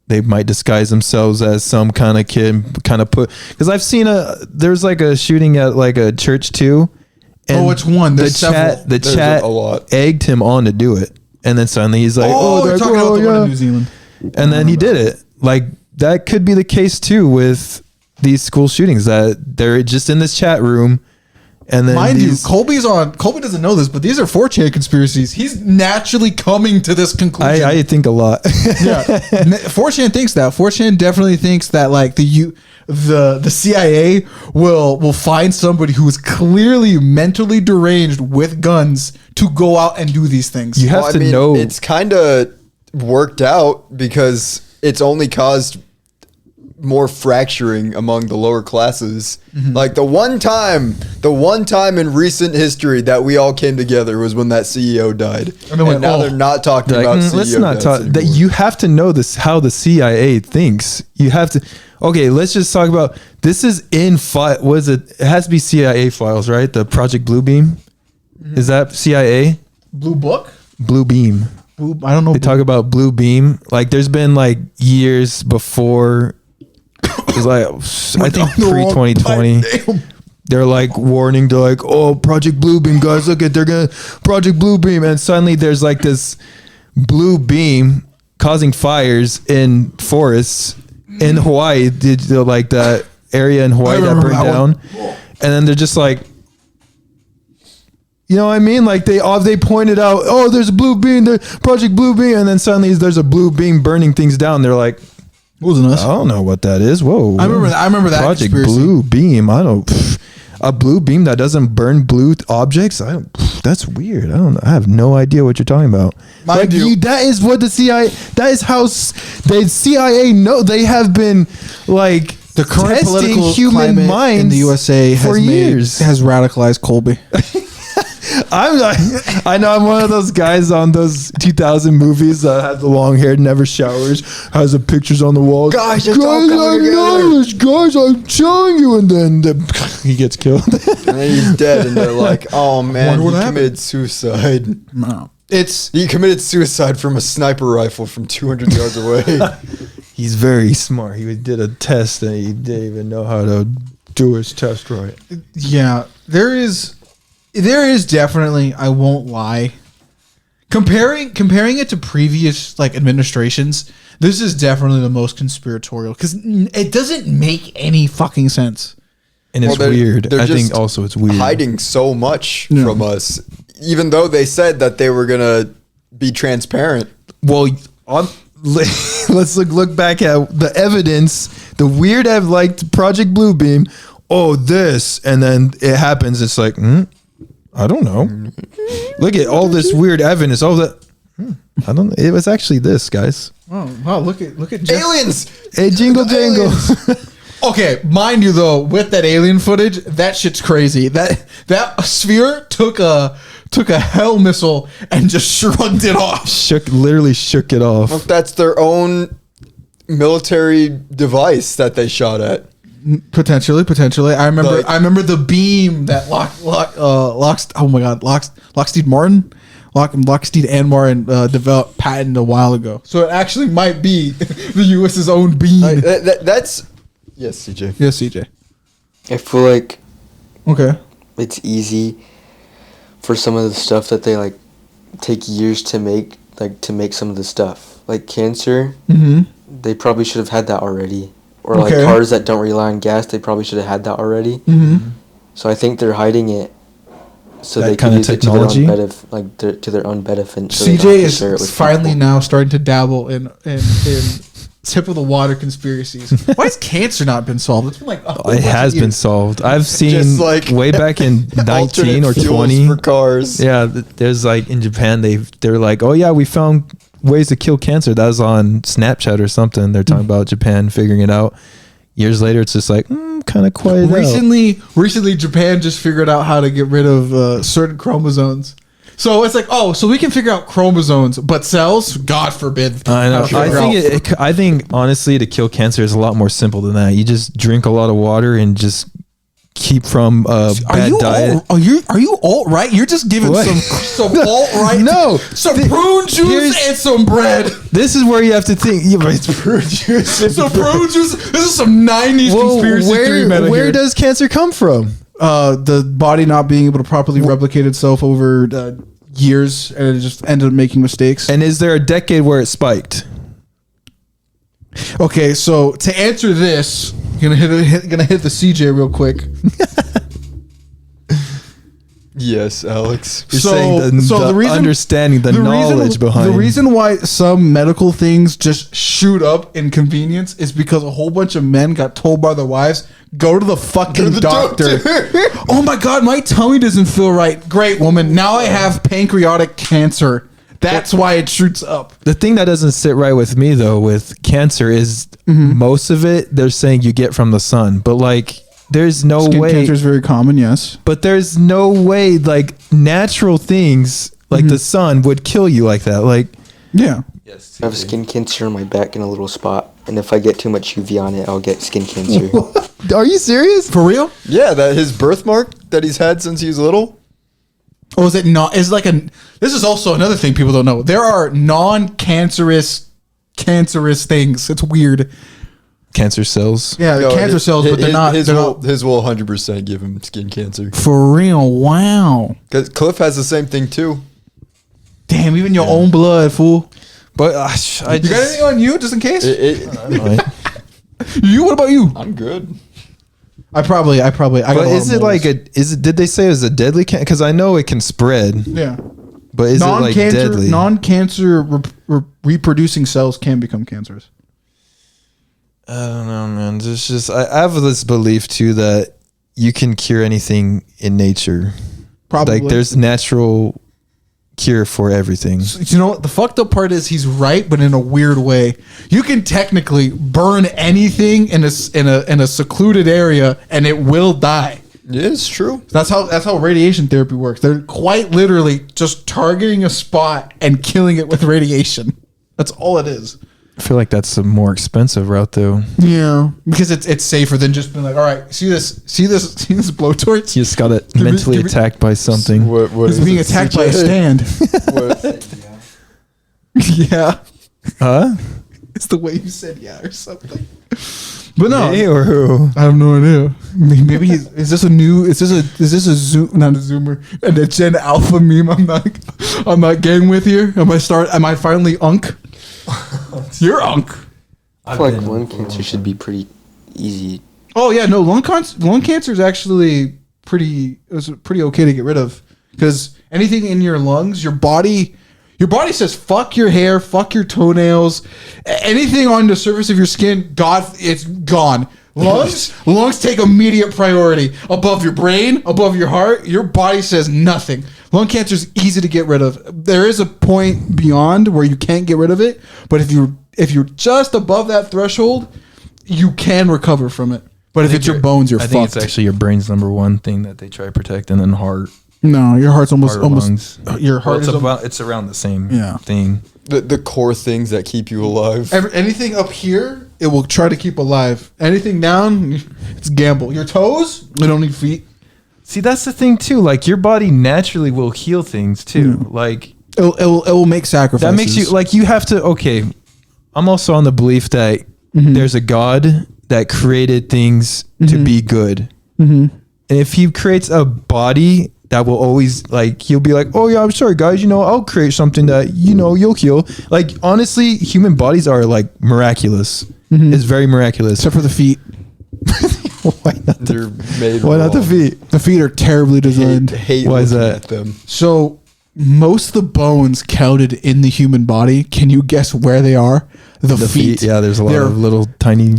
Speaker 3: They might disguise themselves as some kind of kid, kind of put. Because I've seen there's like a shooting at like a church too. And
Speaker 2: which one? There's several.
Speaker 3: The
Speaker 1: There's
Speaker 3: chat
Speaker 1: a lot.
Speaker 3: egged him on to do it, and then suddenly he's like,
Speaker 2: Oh,
Speaker 3: "Oh,
Speaker 2: you're
Speaker 3: they're
Speaker 2: talking about the one in
Speaker 3: yeah."
Speaker 2: New Zealand.
Speaker 3: And then he did it. Like that could be the case too with these school shootings, that they're just in this chat room, and then
Speaker 2: Mind you,
Speaker 3: these,
Speaker 2: Colby doesn't know this, but these are 4chan conspiracies. He's naturally coming to this conclusion.
Speaker 3: I think a lot.
Speaker 2: Yeah, 4chan thinks that. 4chan definitely thinks that like the CIA will find somebody who is clearly mentally deranged with guns to go out and do these things.
Speaker 3: You have
Speaker 1: Well,
Speaker 3: to know.
Speaker 1: it's kind of worked out because it's only caused more fracturing among the lower classes.
Speaker 3: Mm-hmm.
Speaker 1: Like the one time in recent history that we all came together was when that CEO died.
Speaker 2: And they went,
Speaker 1: now
Speaker 2: "Oh."
Speaker 1: they're not talking
Speaker 3: Like,
Speaker 1: about CEO
Speaker 3: let's not
Speaker 1: deaths
Speaker 3: talk that.
Speaker 1: anymore.
Speaker 3: You have to know this, how the CIA thinks. You have to. Okay, let's just talk about this. Is in was it? It has to be CIA files, right? The Project Bluebeam. Is that CIA?
Speaker 2: Blue Book?
Speaker 3: Bluebeam.
Speaker 2: I don't know.
Speaker 3: They talk about Blue Beam. Like there's been like years before. It's like I think pre 2020. They're like warning. They're like, oh, Project Bluebeam, guys, look at they're gonna Project Bluebeam, and suddenly there's like this blue beam causing fires in forests in Hawaii. Did like that area in Hawaii that
Speaker 2: remember
Speaker 3: burned
Speaker 2: that
Speaker 3: down,
Speaker 2: one.
Speaker 3: and then they're just like. You know what I mean? Like they pointed out, oh, there's a blue beam, there's Project Blue Beam, and then suddenly there's a blue beam burning things down. They're like,
Speaker 2: wasn't us.
Speaker 3: I don't know what that is. Whoa!
Speaker 2: I remember that
Speaker 3: Project
Speaker 2: conspiracy.
Speaker 3: Blue Beam. I don't. A blue beam that doesn't burn blue objects. I don't. That's weird. I don't. I have no idea what you're talking about.
Speaker 2: Mind you-
Speaker 3: that is what the CIA. That is how the CIA know. They have been like
Speaker 2: The current
Speaker 3: testing
Speaker 2: political
Speaker 3: human
Speaker 2: climate
Speaker 3: minds
Speaker 2: in the USA
Speaker 3: for years.
Speaker 2: has radicalized Colby.
Speaker 3: I'm like, I know I'm one of those guys on those 2000 movies that had the long hair, never showers, has the pictures on the walls.
Speaker 1: Guys,
Speaker 3: guys,
Speaker 1: it's all coming
Speaker 3: I
Speaker 1: together.
Speaker 3: know this, guys, I'm telling you, and then he gets killed.
Speaker 1: And then he's dead, and they're like, "Oh man,
Speaker 2: Wonder what
Speaker 1: he
Speaker 2: happened."
Speaker 1: committed suicide.
Speaker 2: No. It's
Speaker 1: He committed suicide from a sniper rifle from 200 yards away."
Speaker 3: He's very smart. He did a test and he didn't even know how to do his test right.
Speaker 2: yeah, there is definitely, I won't lie. Comparing it to previous like administrations, this is definitely the most conspiratorial because it doesn't make any fucking sense.
Speaker 3: And it's
Speaker 1: Well, they're-
Speaker 3: weird.
Speaker 1: they're
Speaker 3: I think
Speaker 1: just
Speaker 3: also it's weird.
Speaker 1: Hiding so much
Speaker 2: Yeah.
Speaker 1: from us, even though they said that they were gonna be transparent.
Speaker 3: Well, let's look back at the evidence. The weird like Project Bluebeam. Oh, this, and then it happens. It's like, I don't know. Look at all this weird evidence. All that. I don't know. It was actually this, guys.
Speaker 2: Oh wow! Look at Jeff.
Speaker 1: Aliens.
Speaker 3: Hey, jingle jangle.
Speaker 2: Okay, mind you though, with that alien footage, that shit's crazy. That sphere took a hell missile and just shrugged it off.
Speaker 3: Literally shook it off.
Speaker 1: Well, that's their own military device that they shot at.
Speaker 2: Potentially. I
Speaker 1: Like-
Speaker 2: remember the beam that Locksteed Martin, Locksteed and Martin developed patent a while ago. So it actually might be the U.S.'s own beam.
Speaker 1: That's yes, CJ.
Speaker 2: Yes, CJ.
Speaker 4: I feel like
Speaker 2: Okay.
Speaker 4: it's easy for some of the stuff that they like take years to make, some of the stuff. Like cancer, they probably should have had that already. Or like cars that don't rely on gas, they probably should have had that already. So I think they're hiding it so
Speaker 3: That
Speaker 4: they can
Speaker 3: kind of
Speaker 4: use
Speaker 3: technology?
Speaker 4: it to their own benefit, to their own benefit. So they
Speaker 2: CJ
Speaker 4: don't have to share it
Speaker 2: is
Speaker 4: with
Speaker 2: finally
Speaker 4: people.
Speaker 2: now starting to dabble in tip of the water conspiracies. Why has cancer not been solved? It's been like a whole bunch
Speaker 3: It
Speaker 2: of
Speaker 3: has been
Speaker 2: years.
Speaker 3: solved. I've seen
Speaker 1: Just like
Speaker 3: way back in 19 or
Speaker 1: alternate fuels
Speaker 3: 20
Speaker 1: for cars.
Speaker 3: Yeah, there's like in Japan they're like, oh yeah, we found ways to kill cancer. That was on Snapchat or something. They're talking about Japan figuring it out. Years later, it's just like kind of quiet out.
Speaker 2: Recently, Japan just figured out how to get rid of certain chromosomes. So it's like, so we can figure out chromosomes, but cells, God forbid.
Speaker 3: I know.
Speaker 2: how to figure out.
Speaker 3: I think honestly, to kill cancer is a lot more simple than that. You just drink a lot of water and just keep from bad diet.
Speaker 2: Are you alt right? You're just giving
Speaker 3: What?
Speaker 2: some alt right.
Speaker 3: No,
Speaker 2: some prune juice and some bread.
Speaker 3: This is where you have to think. Yeah, but it's prune juice.
Speaker 2: Some prune juice. This is some '90s conspiracy theory meta
Speaker 3: where
Speaker 2: here.
Speaker 3: does cancer come from?
Speaker 2: The body not being able to properly replicate itself over years, and it just ended up making mistakes.
Speaker 3: And is there a decade where it spiked?
Speaker 2: Okay, so to answer this, gonna hit the CJ real quick.
Speaker 1: Yes, Alex.
Speaker 3: You're saying the reason, understanding the knowledge behind
Speaker 2: the reason why some medical things just shoot up in convenience is because a whole bunch of men got told by their wives, go to the fucking doctor. Oh my god, my tummy doesn't feel right. Great, woman, now I have pancreatic cancer. That's why it shoots up.
Speaker 3: The thing that doesn't sit right with me though with cancer is most of it they're saying you get from the sun, but like there's no
Speaker 2: Skin
Speaker 3: way.
Speaker 2: cancer is very common, yes.
Speaker 3: But there's no way like natural things like the sun would kill you like that. Like
Speaker 2: Yeah.
Speaker 3: yes,
Speaker 4: I have skin cancer on my back in a little spot, and if I get too much UV on it, I'll get skin cancer.
Speaker 3: Are you serious?
Speaker 2: For real?
Speaker 1: Yeah, that his birthmark that he's had since he was little.
Speaker 2: Or is it not? Is like this is also another thing people don't know. There are non-cancerous things. It's weird.
Speaker 3: Cancer cells.
Speaker 2: Yeah, they're
Speaker 1: No,
Speaker 2: cancer cells, but they're not.
Speaker 1: His
Speaker 2: they're
Speaker 1: will,
Speaker 2: not
Speaker 1: his will 100% give him skin cancer.
Speaker 2: for real. Wow.
Speaker 1: Because Cliff has the same thing too.
Speaker 2: Damn, even your own blood, fool.
Speaker 3: But I
Speaker 2: You got anything on you, just in case? You? What about you?
Speaker 1: I'm good.
Speaker 2: I probably. I
Speaker 3: But
Speaker 2: got a lot
Speaker 3: is
Speaker 2: of
Speaker 3: it like
Speaker 2: moles.
Speaker 3: did they say it was a deadly cancer? Because I know it can spread,
Speaker 2: Yeah.
Speaker 3: but is it like deadly?
Speaker 2: Non-cancer reproducing cells can become cancerous.
Speaker 3: I don't know, man. It's just I have this belief too that you can cure anything in nature.
Speaker 2: Probably.
Speaker 3: Like there's natural cure for everything.
Speaker 2: You know what? The fucked up part is he's right, but in a weird way. You can technically burn anything in a secluded area, and it will die.
Speaker 1: Yeah, it's true.
Speaker 2: That's how radiation therapy works. They're quite literally just targeting a spot and killing it with radiation. That's all it is.
Speaker 3: I feel like that's a more expensive route though.
Speaker 2: Yeah, because it's safer than just being like, all right, see this blowtorch.
Speaker 3: You just got it
Speaker 2: me-
Speaker 3: mentally
Speaker 2: give me-
Speaker 3: attacked by something.
Speaker 1: What
Speaker 2: It's
Speaker 1: is
Speaker 2: being
Speaker 1: it,
Speaker 2: attacked by a
Speaker 1: CJ?
Speaker 2: stand. Yeah,
Speaker 3: Huh?
Speaker 2: it's the way you said yeah or something. But no,
Speaker 3: Me or who?
Speaker 2: I have no idea. Maybe is this a zoom, not a zoomer, and a Gen Alpha meme? I'm not getting with here. Am I finally unk? You're unk.
Speaker 4: I feel like lung cancer should be pretty easy.
Speaker 2: Oh yeah, no, lung cancer is actually pretty okay to get rid of, because anything in your lungs, your body says fuck your hair, fuck your toenails, anything on the surface of your skin, God, it's gone. Lungs take immediate priority above your brain, above your heart. Your body says nothing. Lung cancer is easy to get rid of. There is a point beyond where you can't get rid of it, but if you're just above that threshold, you can recover from it. But if it's your bones, you're
Speaker 3: I
Speaker 2: fucked.
Speaker 3: think it's actually your brain's number one thing that they try to protect, and then heart.
Speaker 2: No, your heart's almost
Speaker 3: Heart or lungs.
Speaker 2: your heart
Speaker 3: Well,
Speaker 2: is
Speaker 3: it's around the same
Speaker 2: Yeah.
Speaker 3: thing.
Speaker 1: The core things that keep you alive.
Speaker 2: anything up here, it will try to keep alive. Anything down, it's gamble. Your toes, they don't need feet.
Speaker 3: See, that's the thing too. Like your body naturally will heal things too. Like
Speaker 2: It will make sacrifices.
Speaker 3: that makes you like you have to. Okay, I'm also on the belief that there's a God that created things to be good, and And if he creates a body that will always like, he'll be like, oh yeah, I'm sorry guys, I'll create something that you'll heal. Like honestly, human bodies are like miraculous. It's very miraculous.
Speaker 2: Except for the feet.
Speaker 3: Why not
Speaker 1: They're made
Speaker 3: why not the
Speaker 1: wrong.
Speaker 3: feet?
Speaker 2: The feet are terribly designed.
Speaker 1: Hate
Speaker 3: Why is
Speaker 1: looking
Speaker 3: that?
Speaker 1: at them.
Speaker 2: So most of the bones counted in the human body, can you guess where they are? The feet.
Speaker 3: Yeah, there's a lot
Speaker 2: They're-
Speaker 3: of little tiny.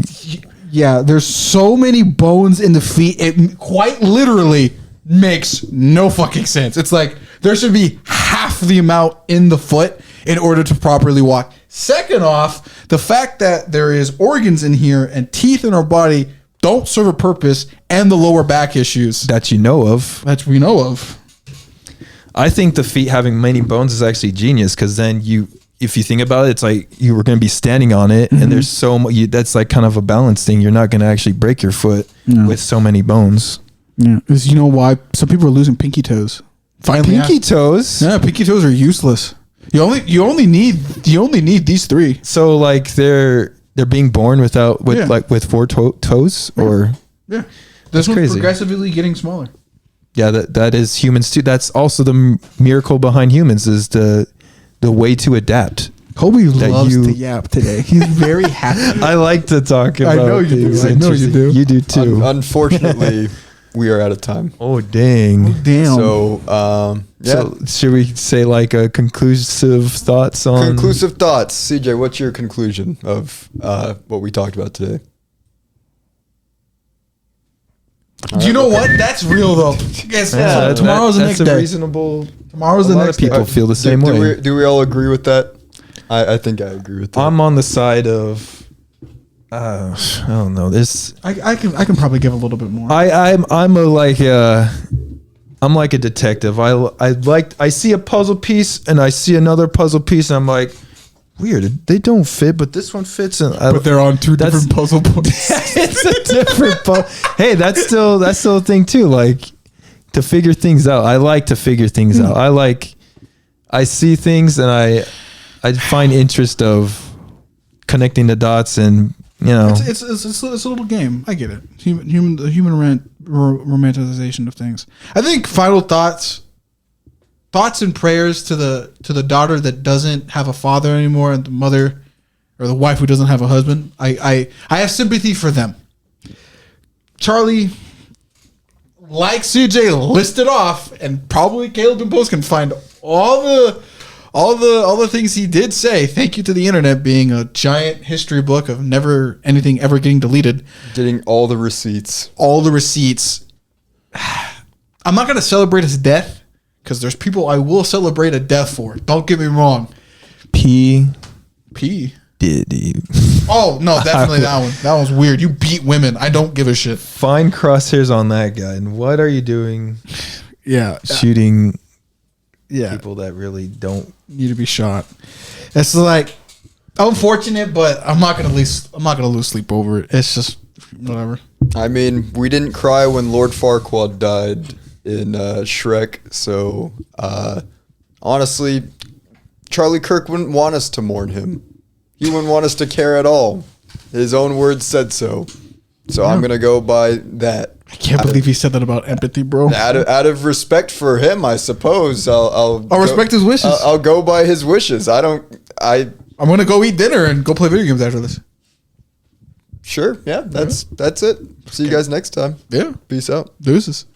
Speaker 2: Yeah, there's so many bones in the feet. It quite literally makes no fucking sense. It's like there should be half the amount in the foot in order to properly walk. Second off, the fact that there is organs in here and teeth in our body don't serve a purpose, and the lower back issues
Speaker 3: That you know of.
Speaker 2: that we know of.
Speaker 3: I think the feet having many bones is actually genius because then if you think about it, it's like you were going to be standing on it, and there's so much. That's like kind of a balance thing. You're not going to actually break your foot with so many bones.
Speaker 2: Yeah, because you know why some people are losing pinky toes. Finally,
Speaker 3: Pinky toes.
Speaker 2: yeah, pinky toes are useless. You only need these three.
Speaker 3: So like they're being born with four toes or
Speaker 2: Yeah, this one's
Speaker 3: crazy.
Speaker 2: progressively getting smaller.
Speaker 3: yeah, that is humans too. That's also the miracle behind humans is the way to adapt.
Speaker 2: Colby
Speaker 3: That
Speaker 2: loves
Speaker 3: you-
Speaker 2: to yap today. He's very happy.
Speaker 3: I like to talk about.
Speaker 2: know you do.
Speaker 3: things
Speaker 2: I know you
Speaker 3: interesting.
Speaker 2: do.
Speaker 3: You do too.
Speaker 1: Unfortunately, we are out of time.
Speaker 3: Oh dang.
Speaker 2: Damn.
Speaker 1: So, yeah.
Speaker 3: So should we say like a conclusive thoughts on
Speaker 1: Conclusive thoughts. CJ, what's your conclusion of what we talked about today?
Speaker 2: Do you know what? That's real though. Yes,
Speaker 3: Yeah,
Speaker 2: tomorrow's the
Speaker 3: that's
Speaker 2: next
Speaker 3: a
Speaker 2: day.
Speaker 3: reasonable.
Speaker 2: Tomorrow's
Speaker 3: a
Speaker 2: the
Speaker 3: lot
Speaker 2: next
Speaker 3: of people
Speaker 2: day.
Speaker 3: feel the same way.
Speaker 1: Do we all agree with that? I think I agree with that.
Speaker 3: I'm on the side of. I don't know. This
Speaker 2: I can probably give a little bit more.
Speaker 3: I'm like I'm like a detective. I see a puzzle piece and I see another puzzle piece and I'm like, weird. They don't fit, but this one fits. And
Speaker 2: but they're on two
Speaker 3: that's-
Speaker 2: different puzzle points.
Speaker 3: it's a different hey, that's still a thing too. Like to figure things out. I like to figure things out. I see things and I find interest of connecting the dots and
Speaker 2: It's a little game. I get it. The human romanticization of things. I think final thoughts and prayers to the daughter that doesn't have a father anymore, and the mother or the wife who doesn't have a husband. I have sympathy for them. Charlie, like CJ, listed off, and probably Caleb and Post can find all the things he did say. Thank you to the internet being a giant history book of never anything ever getting deleted.
Speaker 1: Getting all the receipts.
Speaker 2: All the receipts. I'm not gonna celebrate his death because there's people I will celebrate a death for. Don't get me wrong.
Speaker 3: P.
Speaker 2: Diddy. Oh no, definitely that one. That one's weird. You beat women. I don't give a shit.
Speaker 3: Find crosshairs on that guy. And what are you doing
Speaker 2: Yeah,
Speaker 3: shooting
Speaker 2: yeah.
Speaker 3: people that really don't?
Speaker 2: Need to be shot. It's like unfortunate, but I'm not gonna lose sleep over it. It's just whatever.
Speaker 1: I mean, we didn't cry when Lord Farquaad died in Shrek, so honestly, Charlie Kirk wouldn't want us to mourn him. He wouldn't want us to care at all. His own words said so. So I'm gonna go by that.
Speaker 2: I can't believe he said that about empathy, bro.
Speaker 1: Out of respect for him, I suppose I'll
Speaker 2: respect his wishes.
Speaker 1: I'll go by his wishes.
Speaker 2: I'm gonna go eat dinner and go play video games after this.
Speaker 1: Sure, yeah, that's it. See you guys next time.
Speaker 2: Yeah.
Speaker 1: Peace out.
Speaker 2: Deuces.